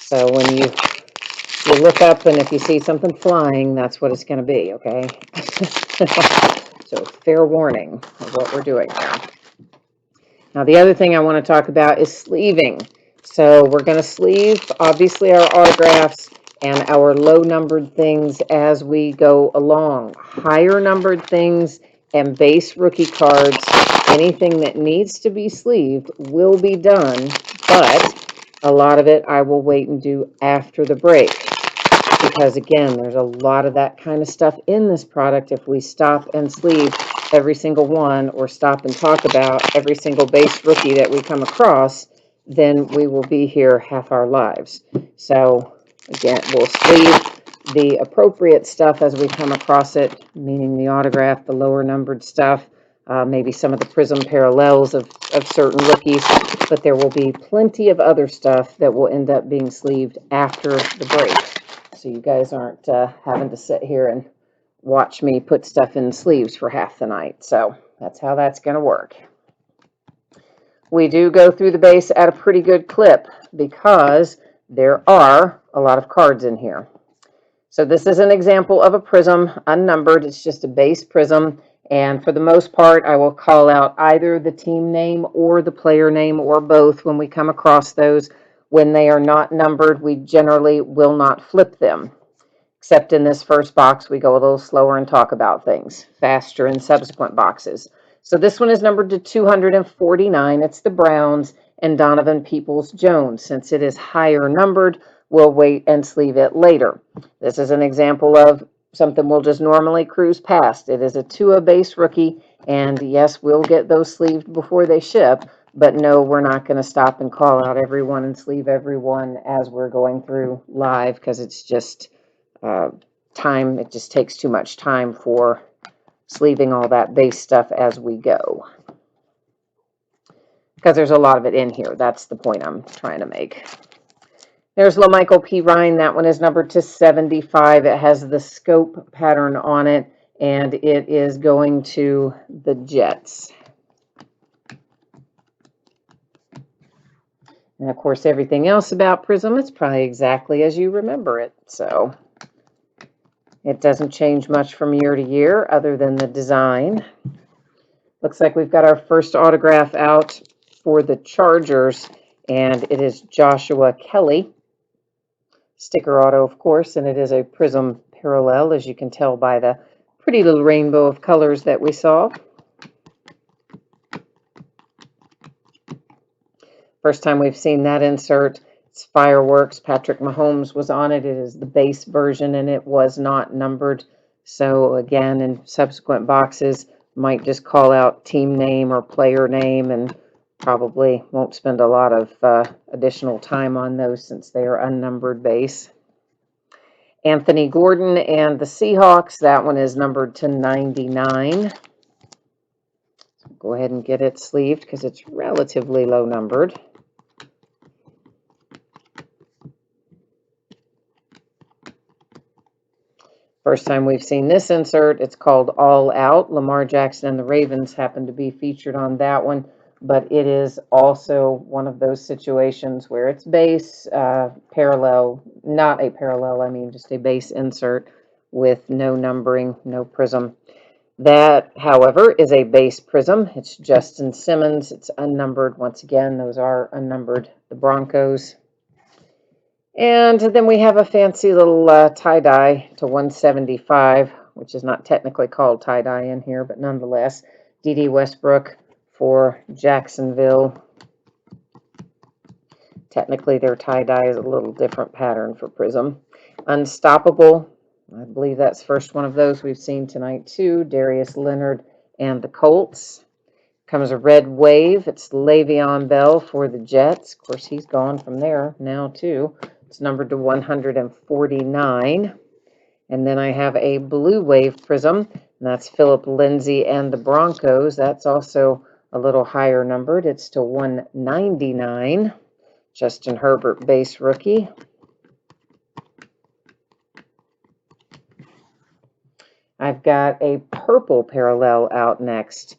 So when you look up and if you see something flying, that's what it's going to be, okay? So fair warning of what we're doing now. Now the other thing I want to talk about is sleeving. So we're going to sleeve, obviously, our autographs and our low numbered things as we go along. Higher numbered things and base rookie cards, anything that needs to be sleeved will be done, but a lot of it I will wait and do after the break. Because again, there's a lot of that kind of stuff in this product. If we stop and sleeve every single one or stop and talk about every single base rookie that we come across, then we will be here half our lives. So again, we'll sleeve the appropriate stuff as we come across it, meaning the autograph, the lower numbered stuff, maybe some of the Prizm parallels of certain rookies, but there will be plenty of other stuff that will end up being sleeved after the break. So you guys aren't having to sit here and watch me put stuff in sleeves for half the night. So that's how that's going to work. We do go through the base at a pretty good clip because there are a lot of cards in here. So this is an example of a Prizm, unnumbered. It's just a base Prizm. And for the most part, I will call out either the team name or the player name or both when we come across those. When they are not numbered, we generally will not flip them. Except in this first box, we go a little slower and talk about things faster in subsequent boxes. So this one is numbered to 249. It's the Browns and Donovan Peoples-Jones. Since it is higher numbered, we'll wait and sleeve it later. This is an example of something we'll just normally cruise past. It is a Tua base rookie, and yes, we'll get those sleeved before they ship, but no, we're not going to stop and call out everyone and sleeve everyone as we're going through live because it's just time. It just takes too much time for sleeving all that base stuff as we go. Because there's a lot of it in here. That's the point I'm trying to make. There's LaMichael P. Ryan. That one is numbered to 75. It has the scope pattern on it, and it is going to the Jets. And of course, everything else about Prizm is probably exactly as you remember it. So it doesn't change much from year to year other than the design. Looks like we've got our first autograph out for the Chargers, and it is Joshua Kelly. Sticker auto, of course, and it is a Prizm parallel, as you can tell by the pretty little rainbow of colors that we saw. First time we've seen that insert. It's fireworks. Patrick Mahomes was on it. It is the base version, and it was not numbered. So again, in subsequent boxes, might just call out team name or player name, and probably won't spend a lot of additional time on those since they are unnumbered base. Anthony Gordon and the Seahawks. That one is numbered to 99. So go ahead and get it sleeved because it's relatively low numbered. First time we've seen this insert. It's called All Out. Lamar Jackson and the Ravens happen to be featured on that one, but it is also one of those situations where it's base, parallel, not a parallel, I mean just a base insert with no numbering, no Prizm. That, however, is a base Prizm. It's Justin Simmons. It's unnumbered. Once again, those are unnumbered, the Broncos. And then we have a fancy little tie-dye to 175, which is not technically called tie-dye in here, but nonetheless, D.D. Westbrook for Jacksonville. Technically, their tie-dye is a little different pattern for Prizm. Unstoppable. I believe that's the first one of those we've seen tonight, too. Darius Leonard and the Colts. Comes a red wave. It's Le'Veon Bell for the Jets. Of course, he's gone from there now, too. It's numbered to 149. And then I have a blue wave prism, and that's Philip Lindsay and the Broncos. That's also a little higher numbered. It's to 199. Justin Herbert base rookie. I've got a purple parallel out next.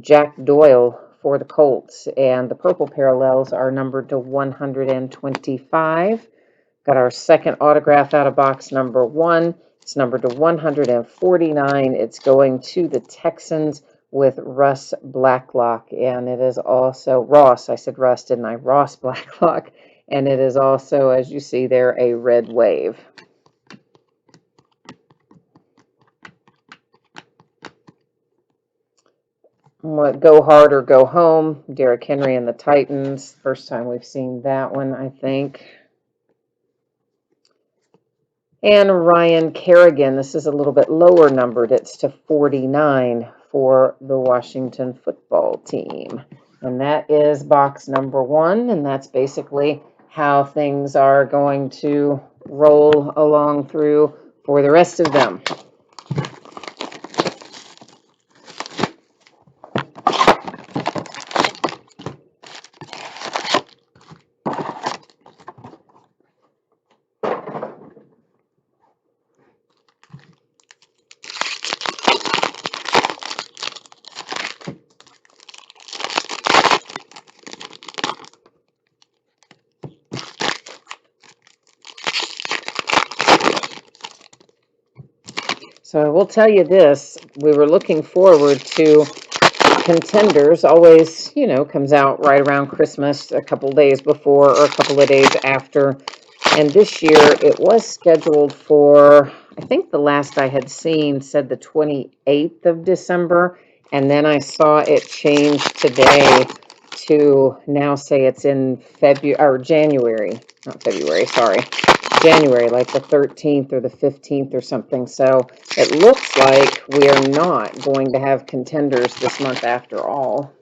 Jack Doyle for the Colts, and the purple parallels are numbered to 125. Got our second autograph out of box number 1. It's numbered to 149. It's going to the Texans with Russ Blacklock, and it is also Ross. I said Russ, didn't I? Ross Blacklock, and it is also, as you see there, a red wave. Go hard or go home. Derrick Henry and the Titans. First time we've seen that one, I think. And Ryan Kerrigan. This is a little bit lower numbered. It's to 49 for the Washington football team. And that is box number 1. And that's basically how things are going to roll along through for the rest of them. So I will tell you this, we were looking forward to Contenders. Always, comes out right around Christmas, a couple days before or a couple of days after. And this year it was scheduled for, I think the last I had seen said the 28th of December. And then I saw it change today to now say it's in February or January, not February, sorry. January, like the 13th or the 15th or something. So it looks like we are not going to have Contenders this month after all,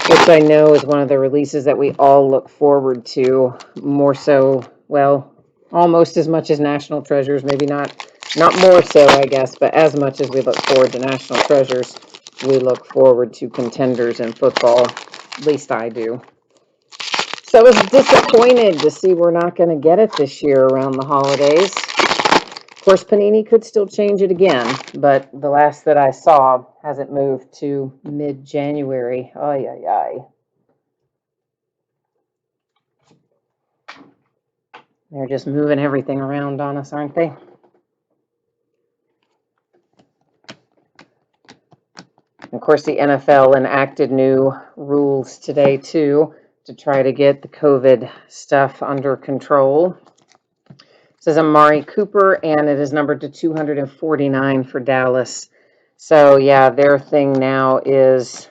which I know is one of the releases that we all look forward to more so, well, almost as much as National Treasures, maybe not more so, I guess, but as much as we look forward to National Treasures, we look forward to Contenders in football. At least I do. So I was disappointed to see we're not going to get it this year around the holidays. Of course, Panini could still change it again, but the last that I saw hasn't moved to mid-January. Ay, ay, ay. They're just moving everything around on us, aren't they? Of course, the NFL enacted new rules today, too, to try to get the COVID stuff under control. This is Amari Cooper, and it is numbered to 249 for Dallas. So, yeah, their thing now is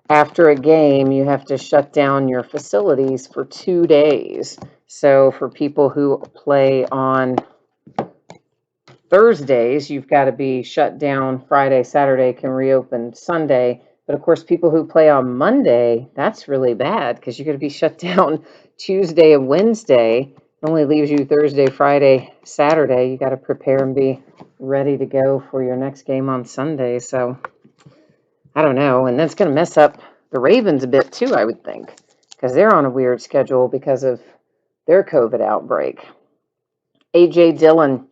after a game, you have to shut down your facilities for 2 days. So, for people who play on Thursdays, you've got to be shut down Friday, Saturday, can reopen Sunday. But of course, people who play on Monday, that's really bad because you're going to be shut down Tuesday and Wednesday. It only leaves you Thursday, Friday, Saturday. You got to prepare and be ready to go for your next game on Sunday. So I don't know. And that's going to mess up the Ravens a bit too, I would think, because they're on a weird schedule because of their COVID outbreak. A.J. Dillon.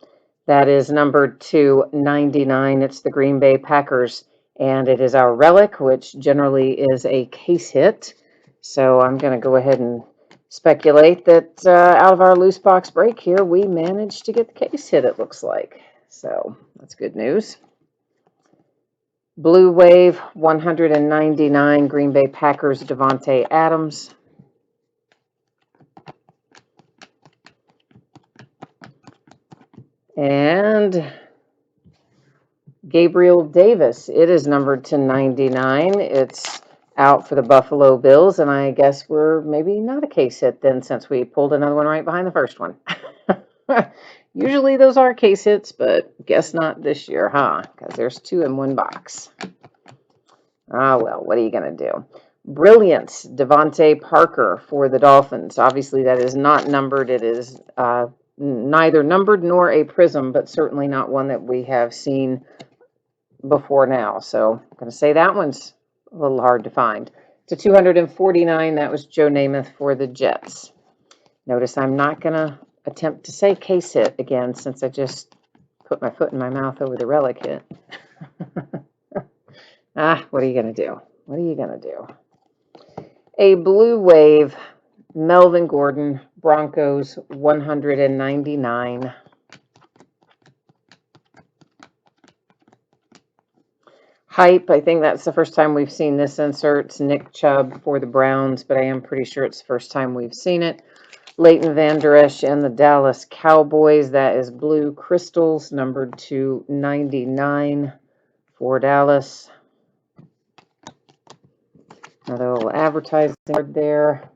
That is numbered to 99. It's the Green Bay Packers, and it is our relic, which generally is a case hit. So I'm going to go ahead and speculate that out of our loose box break here, we managed to get the case hit, it looks like. So that's good news. Blue Wave, 199, Green Bay Packers, Devontae Adams. And Gabriel Davis, it is numbered to 99. It's out for the Buffalo Bills, and I guess we're maybe not a case hit then since we pulled another one right behind the first one. Usually those are case hits, but guess not this year, huh? Because there's 2 in one box. Ah, well, what are you going to do? Brilliance, Devontae Parker for the Dolphins. Obviously, that is not numbered. It is neither numbered nor a prism, but certainly not one that we have seen before now. So I'm going to say that one's a little hard to find. To 249, that was Joe Namath for the Jets. Notice I'm not going to attempt to say case hit again since I just put my foot in my mouth over the relic hit. What are you going to do? What are you going to do? A blue wave, Melvin Gordon, Broncos, 199. Hype, I think that's the first time we've seen this insert. It's Nick Chubb for the Browns, but I am pretty sure it's the first time we've seen it. Leighton Vander Esch and the Dallas Cowboys. That is blue crystals, numbered to 99 for Dallas. Another little advertising card there.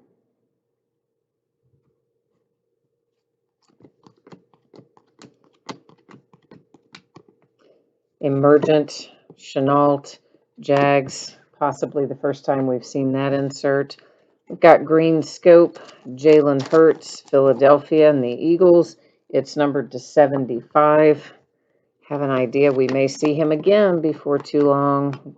Emergent, Chenault, Jags, possibly the first time we've seen that insert. We've got Green Scope, Jalen Hurts, Philadelphia, and the Eagles. It's numbered to 75. Have an idea we may see him again before too long.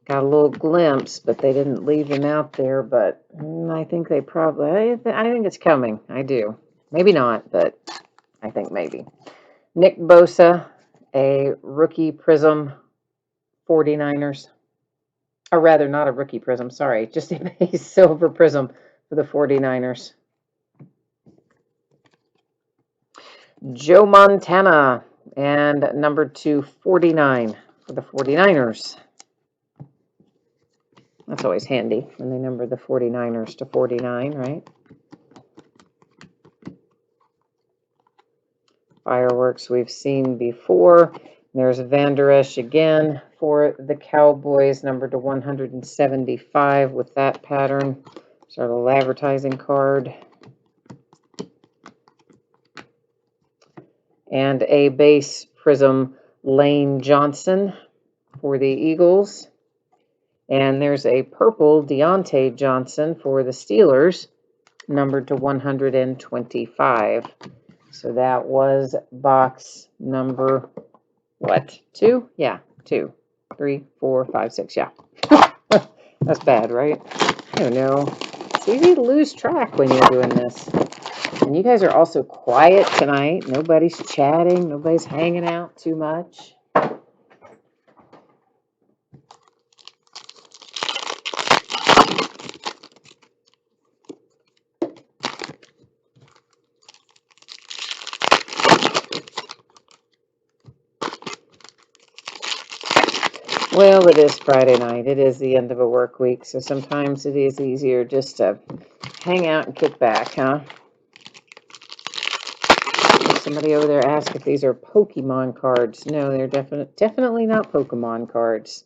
Got a little glimpse, but they didn't leave him out there. But I think they probably, I think it's coming. I do. Maybe not, but I think maybe. Nick Bosa, a rookie prism, 49ers. Or rather, not a rookie prism, sorry. Just a base silver prism for the 49ers. Joe Montana, and number 249 for the 49ers. That's always handy when they number the 49ers to 49, right? Fireworks we've seen before. There's Vander Esch again for the Cowboys, numbered to 175 with that pattern. So a little advertising card. And a base prism, Lane Johnson for the Eagles. And there's a purple Deontay Johnson for the Steelers, numbered to 125. So that was box number, what, 2? Yeah, 2, 3, 4, 5, 6, yeah. That's bad, right? I don't know. It's easy to lose track when you're doing this. And you guys are also quiet tonight. Nobody's chatting. Nobody's hanging out too much. Well, it is Friday night. It is the end of a work week, so sometimes it is easier just to hang out and kick back, huh? Somebody over there asked if these are Pokemon cards. No, they're definitely not Pokemon cards.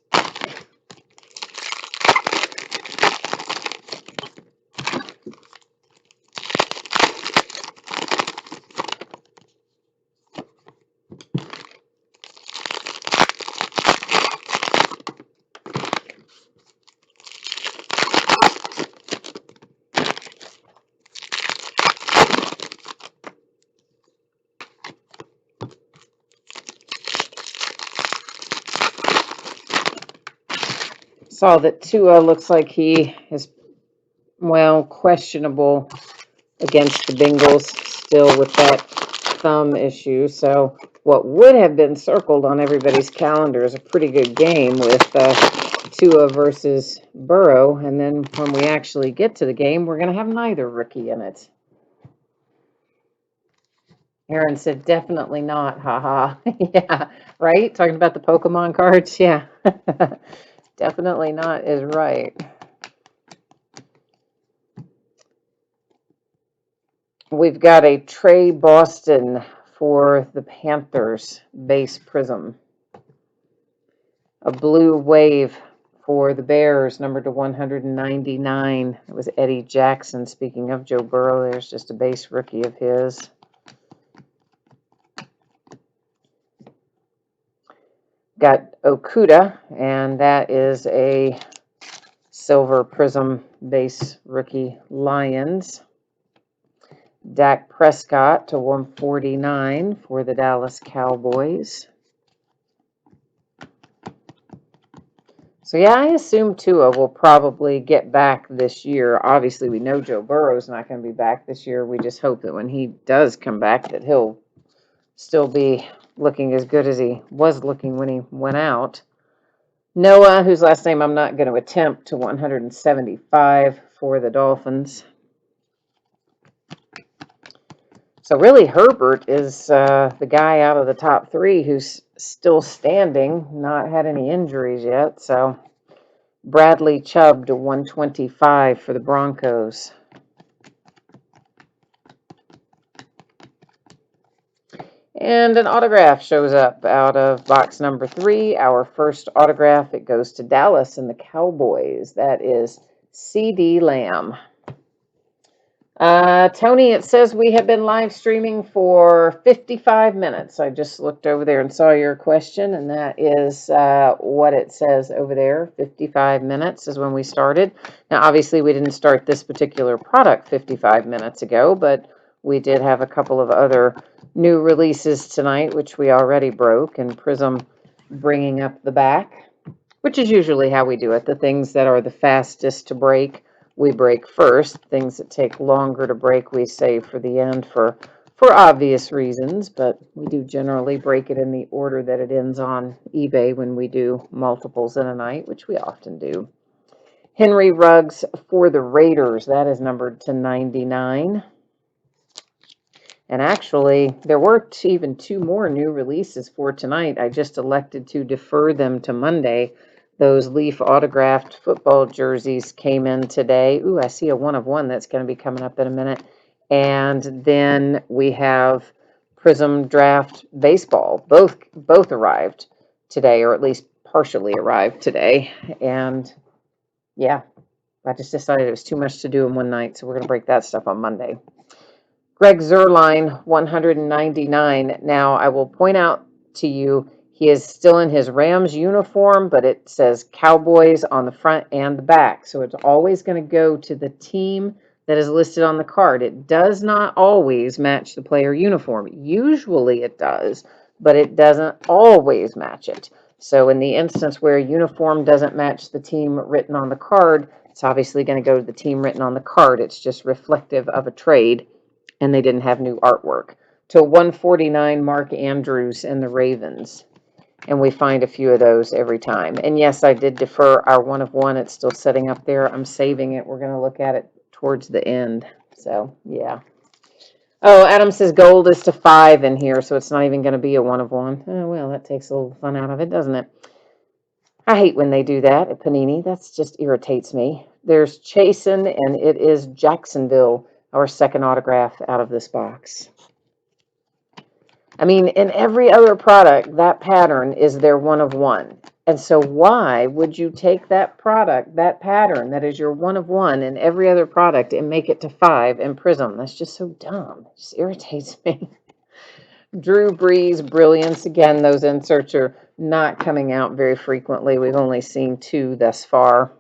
Saw that Tua looks like he is, well, questionable against the Bengals still with that thumb issue. So what would have been circled on everybody's calendar is a pretty good game with Tua versus Burrow. And then when we actually get to the game, we're going to have neither rookie in it. Aaron said, definitely not. Haha. Yeah, right? Talking about the Pokemon cards. Yeah. Definitely not is right. We've got a Trey Boston for the Panthers base prism. A blue wave for the Bears, numbered to 199. It was Eddie Jackson. Speaking of Joe Burrow, there's just a base rookie of his. Got Okuda, and that is a silver Prizm base rookie Lions. Dak Prescott to 149 for the Dallas Cowboys. So yeah, I assume Tua will probably get back this year. Obviously, we know Joe Burrow's not going to be back this year. We just hope that when he does come back that he'll still be looking as good as he was looking when he went out. Noah, whose last name I'm not going to attempt, to 175 for the Dolphins. So really, Herbert is the guy out of the top three who's still standing, not had any injuries yet. So Bradley Chubb to 125 for the Broncos. And an autograph shows up out of box number 3. Our first autograph, it goes to Dallas and the Cowboys. That is C.D. Lamb. Tony, it says we have been live streaming for 55 minutes. I just looked over there and saw your question, and that is what it says over there. 55 minutes is when we started. Now, obviously, we didn't start this particular product 55 minutes ago, but we did have a couple of other new releases tonight, which we already broke, and Prizm bringing up the back, which is usually how we do it. The things that are the fastest to break, we break first. Things that take longer to break, we save for the end for obvious reasons, but we do generally break it in the order that it ends on eBay when we do multiples in a night, which we often do. Henry Ruggs for the Raiders, that is numbered to 99. And actually, there were even 2 more new releases for tonight. I just elected to defer them to Monday. Those Leaf autographed football jerseys came in today. Ooh, I see a 1-of-1 that's going to be coming up in a minute. And then we have Prizm Draft Baseball. Both arrived today, or at least partially arrived today. And yeah, I just decided it was too much to do in one night, so we're going to break that stuff on Monday. Greg Zuerlein, 199. Now, I will point out to you, he is still in his Rams uniform, but it says Cowboys on the front and the back. So it's always going to go to the team that is listed on the card. It does not always match the player uniform. Usually it does, but it doesn't always match it. So in the instance where a uniform doesn't match the team written on the card, it's obviously going to go to the team written on the card. It's just reflective of a trade, and they didn't have new artwork. To 149, Mark Andrews and the Ravens. And we find a few of those every time. And yes, I did defer our 1-of-1. It's still setting up there. I'm saving it. We're going to look at it towards the end. So, yeah. Oh, Adam says gold is to 5 in here, so it's not even going to be a 1-of-1. Oh, well, that takes a little fun out of it, doesn't it? I hate when they do that at Panini. That just irritates me. There's Chasen, and it is Jacksonville, our second autograph out of this box. I mean, in every other product, that pattern is their 1-of-1. And so why would you take that product, that pattern that is your 1-of-1 in every other product, and make it to 5 in Prizm? That's just so dumb. It just irritates me. Drew Brees, Brilliance. Again, those inserts are not coming out very frequently. We've only seen 2 thus far.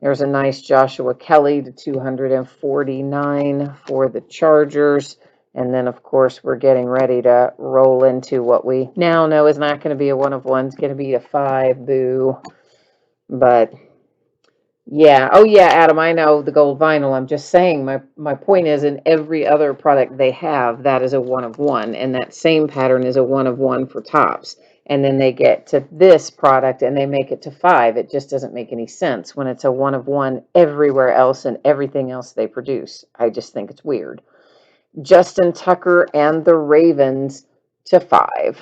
There's a nice Joshua Kelly to 249 for the Chargers. And then, of course, we're getting ready to roll into what we now know is not going to be a 1-of-1. It's going to be a 5, boo. But, yeah. Oh, yeah, Adam, I know the gold vinyl. I'm just saying my point is in every other product they have, that is a 1-of-1. And that same pattern is a 1-of-1 for tops. And then they get to this product and they make it to 5. It just doesn't make any sense when it's a 1-of-1 everywhere else and everything else they produce. I just think it's weird. Justin Tucker and the Ravens to 5.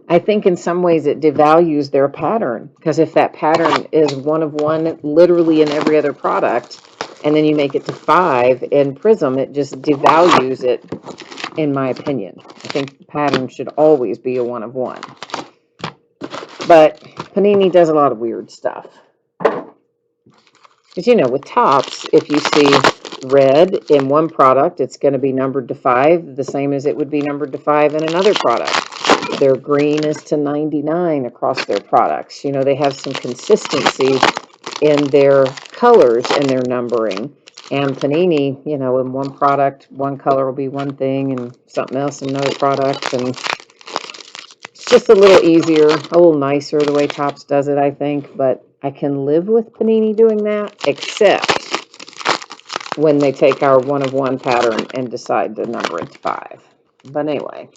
I think in some ways it devalues their pattern, because if that pattern is 1-of-1 literally in every other product, and then you make it to 5 in Prizm, it just devalues it, in my opinion. I think the pattern should always be a 1-of-1. But Panini does a lot of weird stuff. Because, you know, with tops, if you see red in one product, it's going to be numbered to 5, the same as it would be numbered to 5 in another product. their green is to 99 across their products. You know, they have some consistency in their colors and their numbering. And Panini, you know, in one product, one color will be one thing and something else in another product. And it's just a little easier, a little nicer the way Topps does it, I think. But I can live with Panini doing that, except when they take our 1 of 1 pattern and decide to number it to 5. But anyway.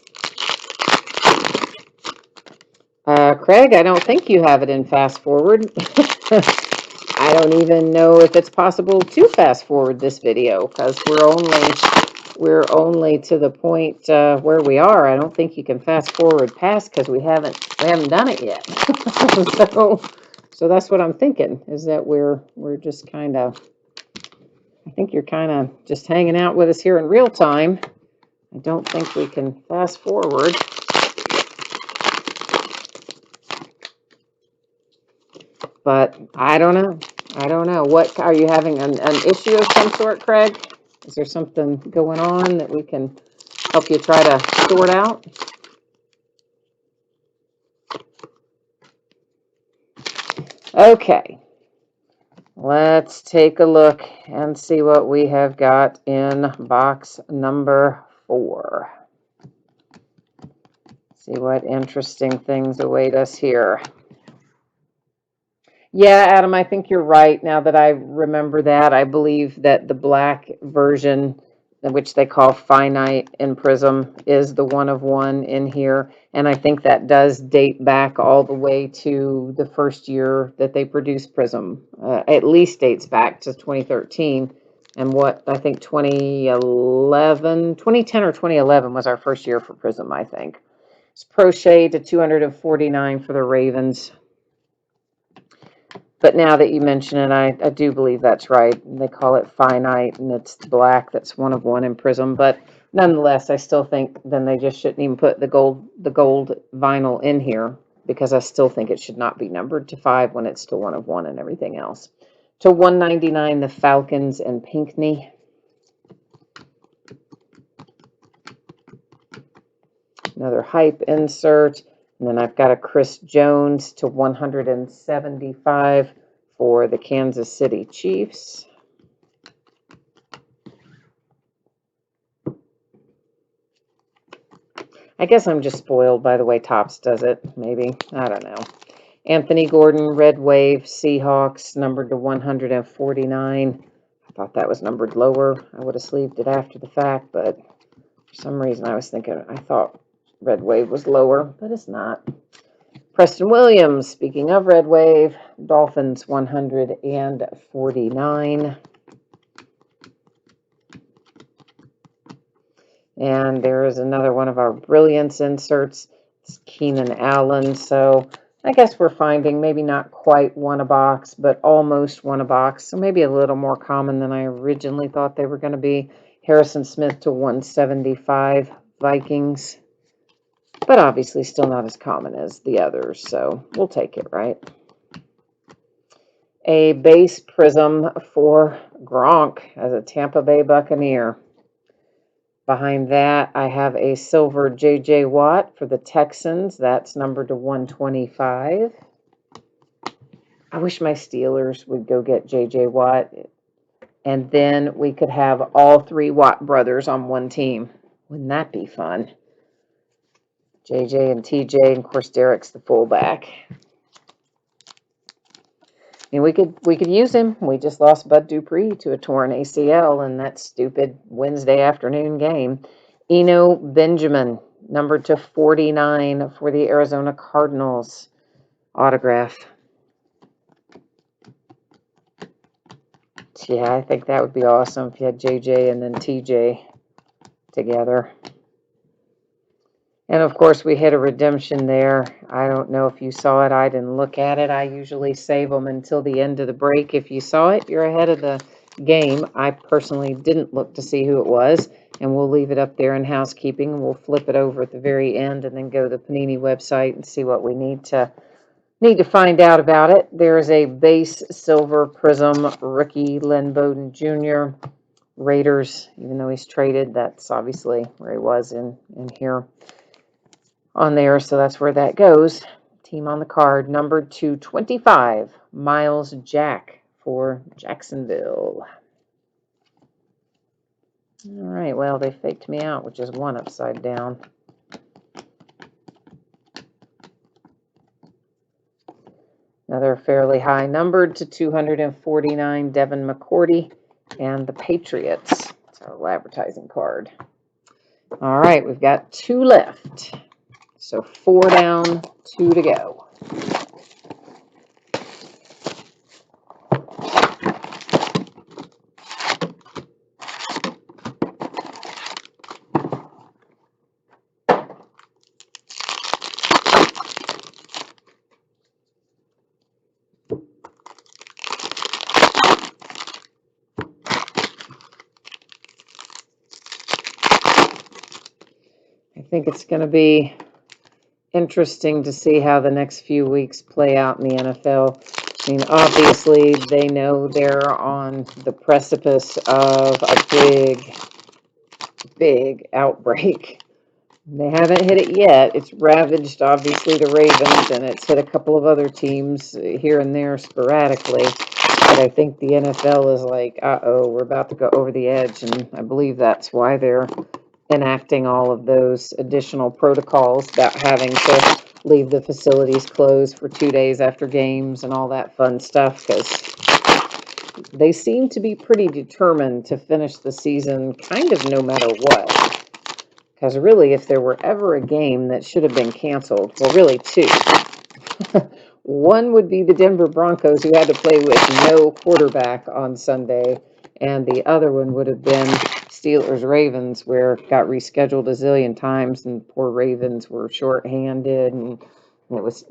Craig, I don't think you have it in fast forward. I don't even know if it's possible to fast forward this video because we're only to the point where we are. I don't think you can fast forward past because we haven't done it yet. so that's what I'm thinking, is that we're just kind of, I think you're kind of just hanging out with us here in real time. I don't think we can fast forward. But I don't know. I don't know. What, are you having an issue of some sort, Craig? Is there something going on that we can help you try to sort out? Okay. Let's take a look and see what we have got in box number 4. See what interesting things await us here. Yeah, Adam, I think you're right. Now that I remember that, I believe that the black version, which they call finite in Prizm, is the 1 of 1 in here. And I think that does date back all the way to the first year that they produced Prizm. At least dates back to 2013. And what I think 2010 or 2011 was our first year for Prizm, I think. It's Crochet to 249 for the Ravens. But now that you mention it, I do believe that's right. They call it finite, and it's black. That's 1 of 1 in Prizm. But nonetheless, I still think then they just shouldn't even put the gold vinyl in here, because I still think it should not be numbered to 5 when it's still 1 of 1 and everything else. To 199, the Falcons and Pinckney. Another hype insert. And then I've got a Chris Jones to 175 for the Kansas City Chiefs. I guess I'm just spoiled by the way Topps does it, maybe. I don't know. Anthony Gordon, Red Wave, Seahawks, numbered to 149. I thought that was numbered lower. I would have sleeved it after the fact, but for some reason I thought Red Wave was lower, but it's not. Preston Williams, speaking of Red Wave, Dolphins 149. And there is another one of our Brilliance inserts. It's Keenan Allen. So I guess we're finding maybe not quite 1 a box, but almost 1 a box. So maybe a little more common than I originally thought they were going to be. Harrison Smith to 175, Vikings. But obviously still not as common as the others, so we'll take it, right? A base Prizm for Gronk as a Tampa Bay Buccaneer. Behind that, I have a silver J.J. Watt for the Texans. That's numbered to 125. I wish my Steelers would go get J.J. Watt, and then we could have all 3 Watt brothers on one team. Wouldn't that be fun? JJ and TJ, and of course Derek's the fullback. And we could use him. We just lost Bud Dupree to a torn ACL in that stupid Wednesday afternoon game. Eno Benjamin, numbered to 49 for the Arizona Cardinals. Autograph. Yeah, I think that would be awesome if you had JJ and then TJ together. And of course, we hit a redemption there. I don't know if you saw it. I didn't look at it. I usually save them until the end of the break. If you saw it, you're ahead of the game. I personally didn't look to see who it was, and we'll leave it up there in housekeeping. We'll flip it over at the very end and then go to the Panini website and see what we need to find out about it. There is a base silver Prizm rookie Len Bowden Jr. Raiders, even though he's traded, that's obviously where he was in here. on there, so that's where that goes. Team on the card, numbered to 25, Miles Jack for Jacksonville. All right, well, they faked me out, which is one upside down. Another fairly high, numbered to 249, Devin McCourty and the Patriots. It's our advertising card. All right, we've got 2 left. So 4 down, 2 to go. I think it's going to be interesting to see how the next few weeks play out in the NFL. I mean, obviously, they know they're on the precipice of a big outbreak. They haven't hit it yet. It's ravaged, obviously, the Ravens, and it's hit a couple of other teams here and there sporadically. But I think the NFL is like, uh-oh, we're about to go over the edge, and I believe that's why they're enacting all of those additional protocols about having to leave the facilities closed for 2 days after games and all that fun stuff, because they seem to be pretty determined to finish the season kind of no matter what. Because really, if there were ever a game that should have been canceled, well, really 2. One would be the Denver Broncos, who had to play with no quarterback on Sunday, and the other one would have been Steelers-Ravens, where it got rescheduled a zillion times, and poor Ravens were shorthanded, and it was,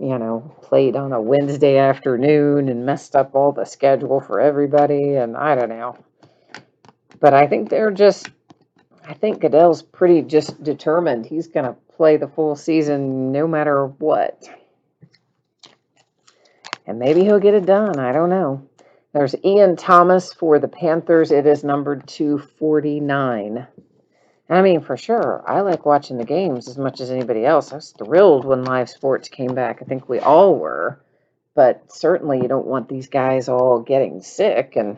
played on a Wednesday afternoon and messed up all the schedule for everybody, and I don't know. But I think Goodell's pretty just determined. He's going to play the full season no matter what. And maybe he'll get it done. I don't know. There's Ian Thomas for the Panthers. It is numbered 249. I mean, for sure, I like watching the games as much as anybody else. I was thrilled when live sports came back. I think we all were. But certainly you don't want these guys all getting sick. And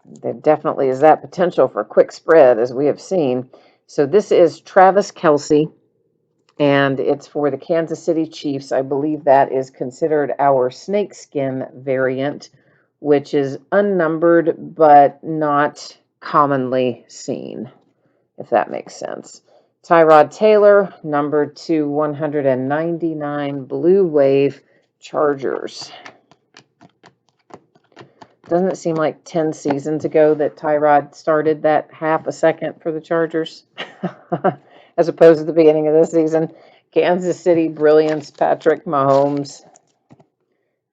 there definitely is that potential for a quick spread, as we have seen. So this is Travis Kelce, and it's for the Kansas City Chiefs. I believe that is considered our snakeskin variant, which is unnumbered but not commonly seen, if that makes sense. Tyrod Taylor, numbered to 199, Blue Wave Chargers. Doesn't it seem like 10 seasons ago that Tyrod started that half a second for the Chargers? As opposed to the beginning of this season. Kansas City Brilliance, Patrick Mahomes.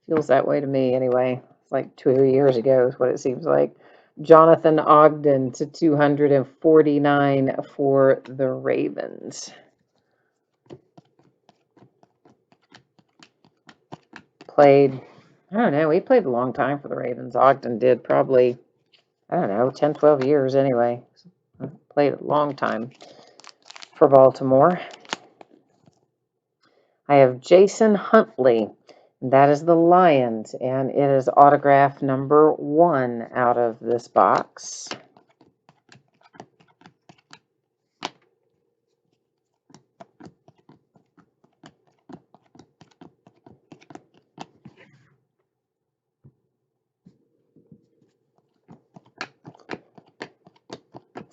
Feels that way to me anyway. It's like 2 years ago is what it seems like. Jonathan Ogden to 249 for the Ravens. Played, I don't know, he played a long time for the Ravens. Ogden did probably, 10, 12 years anyway. Played a long time for Baltimore. I have Jason Huntley. That is the Lions, and it is autograph number 1 out of this box.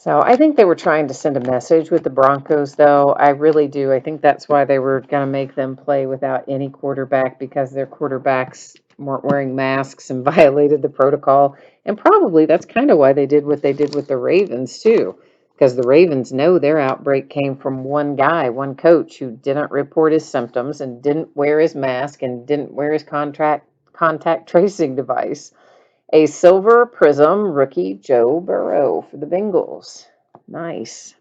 So I think they were trying to send a message with the Broncos, though. I really do. I think that's why they were going to make them play without any quarterback, because their quarterbacks weren't wearing masks and violated the protocol. And probably that's kind of why they did what they did with the Ravens, too, because the Ravens know their outbreak came from one guy, one coach, who didn't report his symptoms and didn't wear his mask and didn't wear his contact tracing device. A silver Prizm rookie, Joe Burrow for the Bengals. Nice.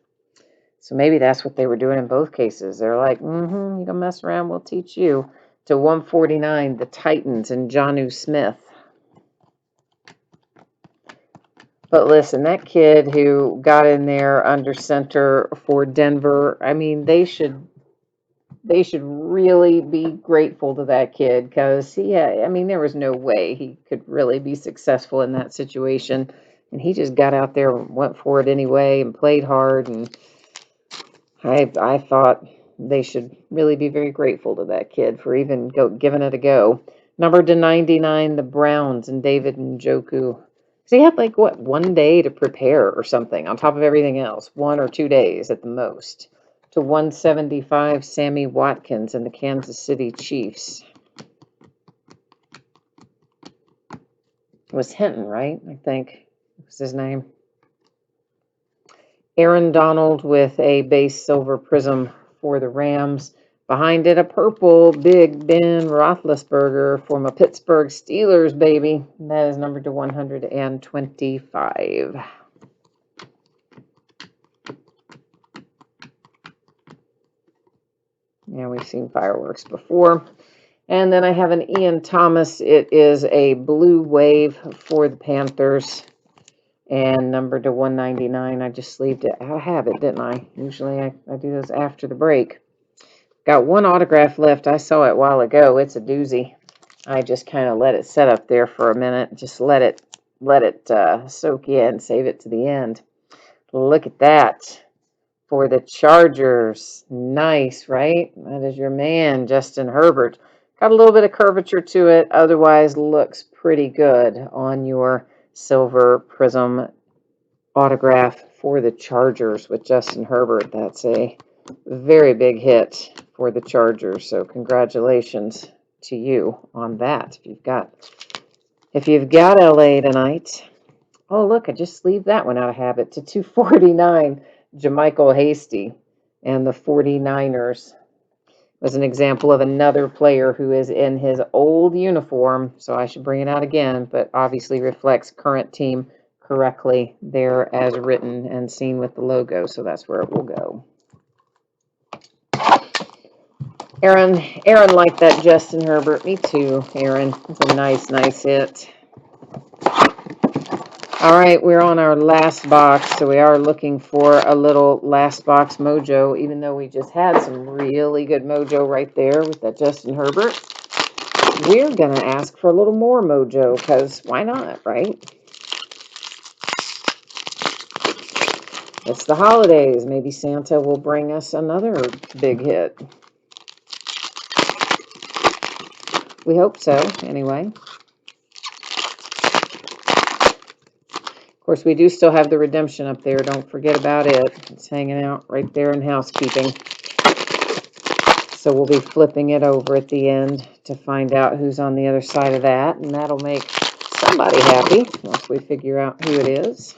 So maybe that's what they were doing in both cases. They're like, you gonna mess around, we'll teach you. To 149, the Titans and Jonnu Smith. But listen, that kid who got in there under center for Denver, I mean, they should really be grateful to that kid because I mean, there was no way he could really be successful in that situation. And he just got out there and went for it anyway and played hard. And I thought they should really be very grateful to that kid for even giving it a go. Number to 99, the Browns and David Njoku. So he had like what, 1 day to prepare or something on top of everything else, 1 or 2 days at the most. To 175, Sammy Watkins and the Kansas City Chiefs. It was Hinton, right? I think was his name. Aaron Donald with a base silver prism for the Rams. Behind it, a purple Big Ben Roethlisberger from a Pittsburgh Steelers, baby. That is numbered to 125. Yeah, we've seen fireworks before. And then I have an Ian Thomas. It is a blue wave for the Panthers. And numbered to 199. I just sleeved it out of habit, didn't I? Usually I do those after the break. Got one autograph left. I saw it a while ago. It's a doozy. I just kind of let it set up there for a minute. Just let it soak in, save it to the end. Look at that for the Chargers. Nice, right? That is your man, Justin Herbert. Got a little bit of curvature to it. Otherwise, looks pretty good on your silver prism autograph for the Chargers with Justin Herbert. That's a very big hit for the Chargers. So congratulations to you on that. If you've got LA tonight. Oh, look, I just sleeved that one out of habit to 249. JaMychal Hasty and the 49ers was an example of another player who is in his old uniform. So I should bring it out again, but obviously reflects current team correctly there as written and seen with the logo. So that's where it will go. Aaron liked that Justin Herbert. Me too, Aaron. It's a nice hit. All right, we're on our last box, so we are looking for a little last box mojo, even though we just had some really good mojo right there with that Justin Herbert. We're going to ask for a little more mojo, because why not, right? It's the holidays. Maybe Santa will bring us another big hit. We hope so, anyway. Of course, we do still have the redemption up there. Don't forget about it. It's hanging out right there in housekeeping. So we'll be flipping it over at the end to find out who's on the other side of that. And that'll make somebody happy once we figure out who it is.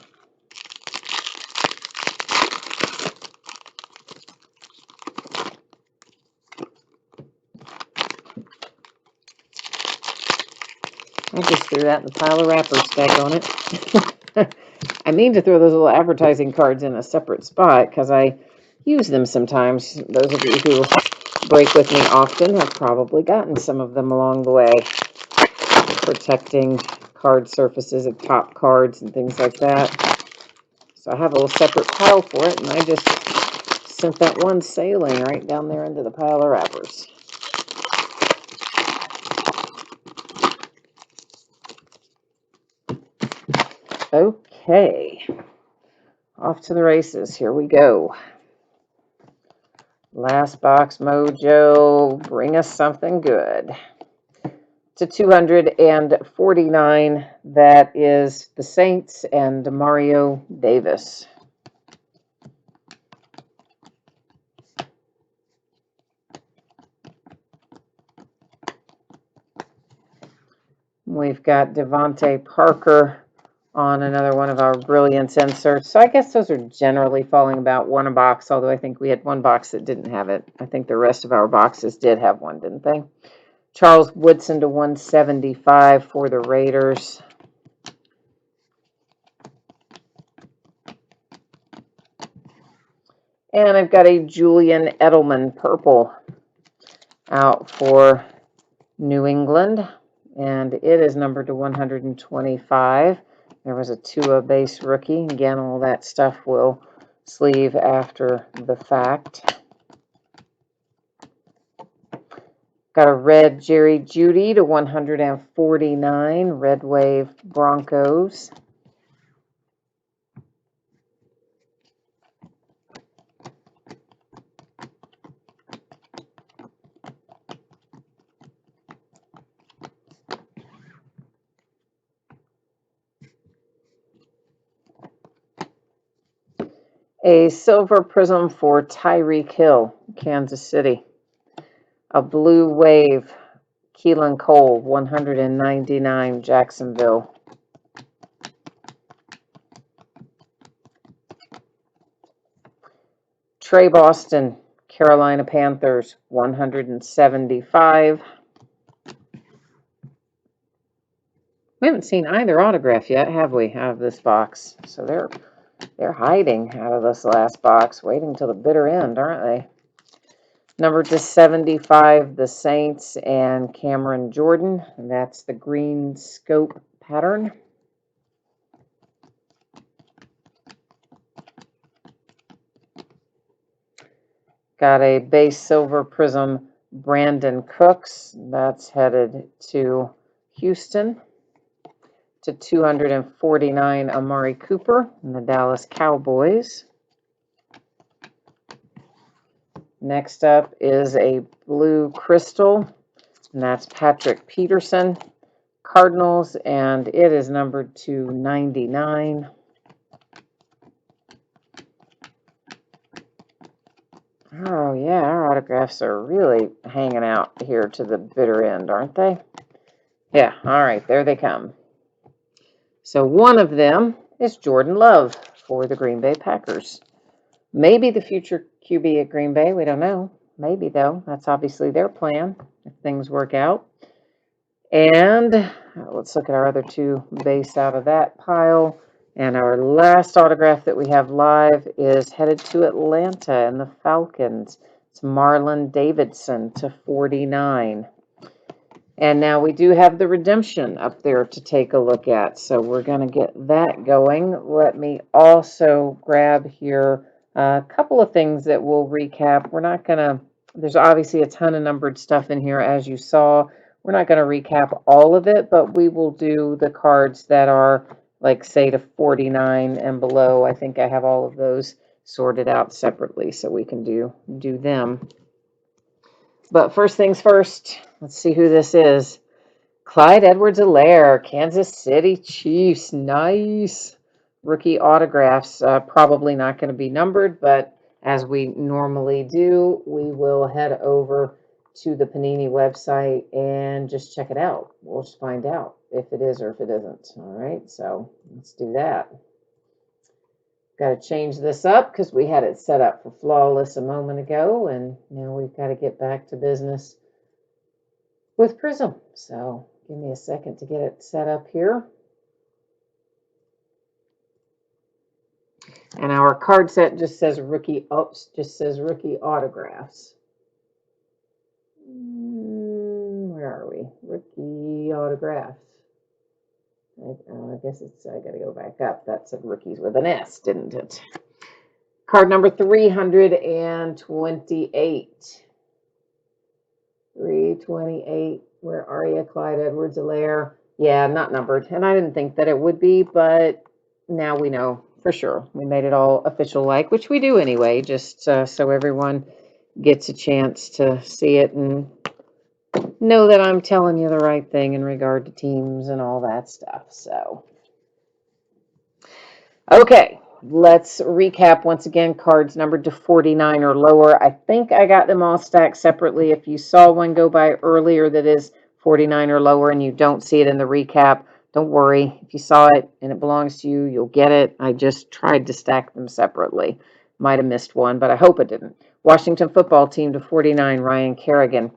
I just threw that in the pile of wrappers, daggone it. I mean to throw those little advertising cards in a separate spot because I use them sometimes. Those of you who break with me often have probably gotten some of them along the way. Protecting card surfaces of top cards and things like that. So I have a little separate pile for it, and I just sent that one sailing right down there into the pile of wrappers. Okay, off to the races. Here we go. Last box mojo, bring us something good. To 249, that is the Saints and Mario Davis. We've got Devontae Parker on another one of our Brilliance inserts. So I guess those are generally falling about one a box, although I think we had one box that didn't have it. I think the rest of our boxes did have one, didn't they? Charles Woodson to 175 for the Raiders. And I've got a Julian Edelman purple out for New England. And it is numbered to 125. There was a Tua base rookie. Again, all that stuff will sleeve after the fact. Got a red Jerry Jeudy to 149, Red Wave Broncos. A silver prism for Tyreek Hill, Kansas City. A blue wave, Keelan Cole, 199, Jacksonville. Trey Boston, Carolina Panthers, 175. We haven't seen either autograph yet, have we, out of this box? So they're hiding out of this last box, waiting till the bitter end, aren't they? Number to 75, the Saints and Cameron Jordan. And that's the green scope pattern. Got a base silver prism, Brandon Cooks. That's headed to Houston. To 249, Amari Cooper and the Dallas Cowboys. Next up is a blue crystal, and that's Patrick Peterson, Cardinals, and it is numbered to 99. Oh, yeah, our autographs are really hanging out here to the bitter end, aren't they? Yeah, all right, there they come. So one of them is Jordan Love for the Green Bay Packers. Maybe the future QB at Green Bay, we don't know. Maybe, though. That's obviously their plan if things work out. And let's look at our other two base out of that pile. And our last autograph that we have live is headed to Atlanta and the Falcons. It's Marlon Davidson to 49. And now we do have the redemption up there to take a look at. So we're going to get that going. Let me also grab here a couple of things that we'll recap. We're not going to, there's obviously a ton of numbered stuff in here, as you saw. We're not going to recap all of it, but we will do the cards that are, like, say, to 49 and below. I think I have all of those sorted out separately, so we can do them. But first things first, let's see who this is. Clyde Edwards-Helaire, Kansas City Chiefs. Nice. Rookie autographs. Probably not going to be numbered, but as we normally do, we will head over to the Panini website and just check it out. We'll just find out if it is or if it isn't. All right, so let's do that. Got to change this up because we had it set up for Flawless a moment ago, and now we've got to get back to business with Prizm. So give me a second to get it set up here. And our card set just says rookie autographs. Where are we? Rookie autographs. I guess it's, I got to go back up. That said rookies with an S, didn't it? Card number 328. 328. Where are you, Clyde Edwards-Helaire? Yeah, not numbered. And I didn't think that it would be, but now we know for sure. We made it all official-like, which we do anyway, just so everyone gets a chance to see it and know that I'm telling you the right thing in regard to teams and all that stuff. So, okay, let's recap once again. Cards numbered to 49 or lower. I think I got them all stacked separately. If you saw one go by earlier that is 49 or lower and you don't see it in the recap, don't worry. If you saw it and it belongs to you, you'll get it. I just tried to stack them separately. Might have missed one, but I hope it didn't. Washington football team to 49, Ryan Kerrigan.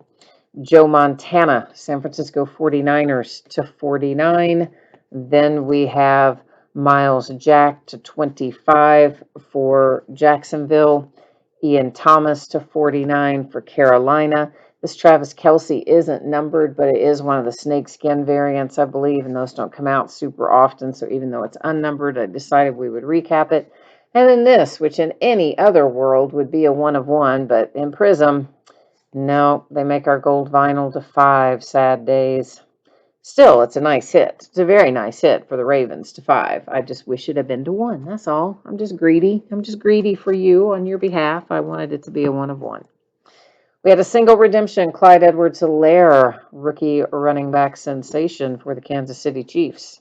Joe Montana, San Francisco 49ers to 49. Then we have Miles Jack to 25 for Jacksonville. Ian Thomas to 49 for Carolina. This Travis Kelce isn't numbered, but it is one of the snakeskin variants, I believe, and those don't come out super often. So even though it's unnumbered, I decided we would recap it. And then this, which in any other world would be a 1 of 1, but in Prizm, no, they make our gold vinyl to 5. Sad days. Still, it's a nice hit. It's a very nice hit for the Ravens to 5. I just wish it had been to 1. That's all. I'm just greedy. I'm just greedy for you on your behalf. I wanted it to be a 1 of 1. We had a single redemption, Clyde Edwards-Helaire, rookie running back sensation for the Kansas City Chiefs.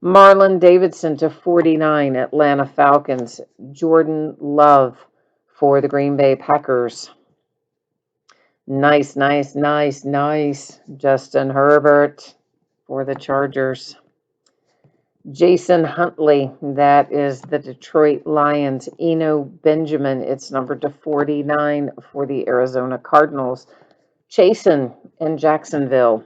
Marlon Davidson to 49, Atlanta Falcons. Jordan Love for the Green Bay Packers. Nice, nice, nice, nice. Justin Herbert for the Chargers. Jason Huntley, that is the Detroit Lions. Eno Benjamin, it's numbered to 49 for the Arizona Cardinals. Chasen in Jacksonville.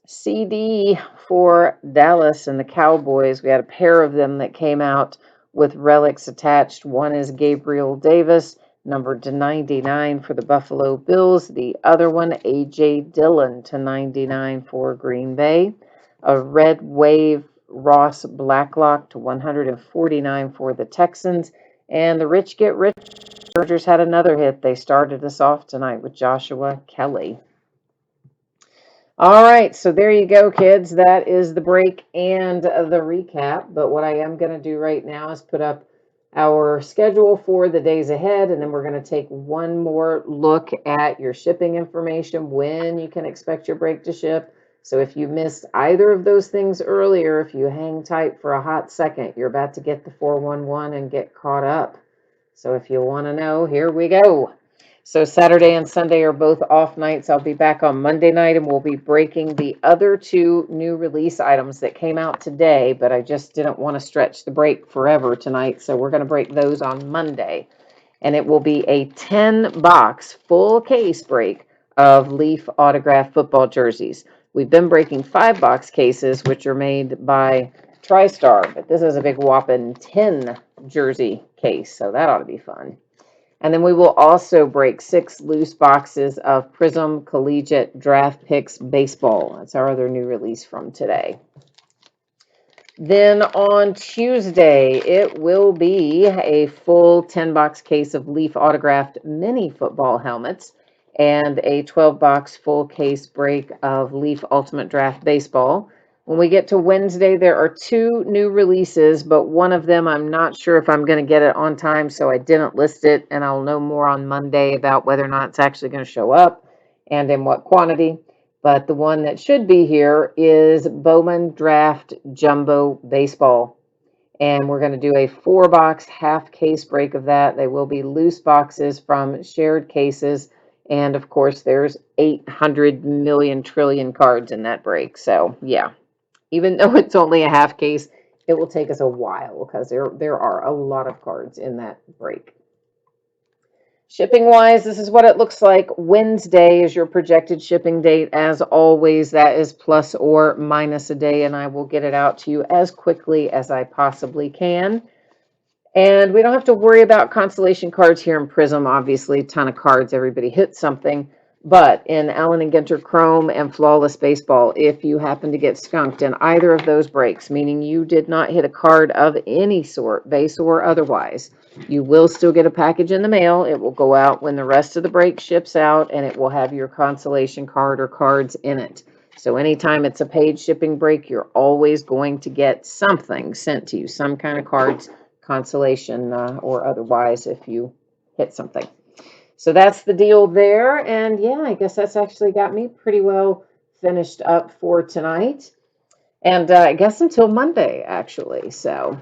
CD for Dallas and the Cowboys. We had a pair of them that came out with relics attached. One is Gabriel Davis, numbered to 99 for the Buffalo Bills. The other one, A.J. Dillon to 99 for Green Bay. A red wave Ross Blacklock to 149 for the Texans. And the rich get rich. Chargers had another hit. They started us off tonight with Joshua Kelly. All right, so there you go, kids. That is the break and the recap. But what I am going to do right now is put up our schedule for the days ahead, and then we're going to take one more look at your shipping information, when you can expect your break to ship. So if you missed either of those things earlier, if you hang tight for a hot second, you're about to get the 411 and get caught up. So if you want to know, here we go. So Saturday and Sunday are both off nights. I'll be back on Monday night, and we'll be breaking the other 2 new release items that came out today, but I just didn't want to stretch the break forever tonight, so we're going to break those on Monday. And it will be a 10-box full case break of Leaf autographed football jerseys. We've been breaking 5-box cases, which are made by TriStar, but this is a big whopping 10 jersey case, so that ought to be fun. And then we will also break 6 loose boxes of Prizm Collegiate Draft Picks Baseball. That's our other new release from today. Then on Tuesday, it will be a full 10-box case of Leaf autographed mini football helmets and a 12-box full case break of Leaf Ultimate Draft Baseball. When we get to Wednesday, there are 2 new releases, but one of them I'm not sure if I'm going to get it on time, so I didn't list it, and I'll know more on Monday about whether or not it's actually going to show up and in what quantity. But the one that should be here is Bowman Draft Jumbo Baseball. And we're going to do a 4-box half case break of that. They will be loose boxes from shared cases. And of course, there's 800 million trillion cards in that break. So yeah, even though it's only a half case, it will take us a while because there are a lot of cards in that break. Shipping wise, this is what it looks like. Wednesday is your projected shipping date. As always, that is plus or minus a day, and I will get it out to you as quickly as I possibly can. And we don't have to worry about consolation cards here in Prizm. Obviously, a ton of cards. Everybody hits something. But in Allen Ginter Chrome and Flawless Baseball, if you happen to get skunked in either of those breaks, meaning you did not hit a card of any sort, base or otherwise, you will still get a package in the mail. It will go out when the rest of the break ships out, and it will have your consolation card or cards in it. So anytime it's a paid shipping break, you're always going to get something sent to you, some kind of cards, consolation or otherwise, if you hit something. So that's the deal there. And yeah, I guess that's actually got me pretty well finished up for tonight. And I guess until Monday, actually. So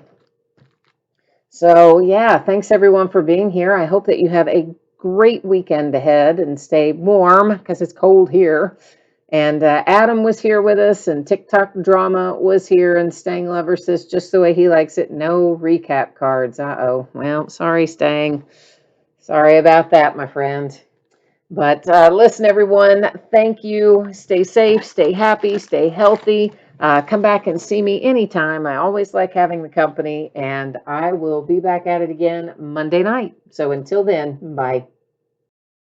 yeah, thanks everyone for being here. I hope that you have a great weekend ahead and stay warm because it's cold here. And Adam was here with us, and TikTok Drama was here, and Stang Lover says just the way he likes it, no recap cards. Uh-oh. Well, sorry, Stang. Sorry about that, my friend. But listen, everyone, thank you. Stay safe, stay happy, stay healthy. Come back and see me anytime. I always like having the company, and I will be back at it again Monday night. So until then, bye.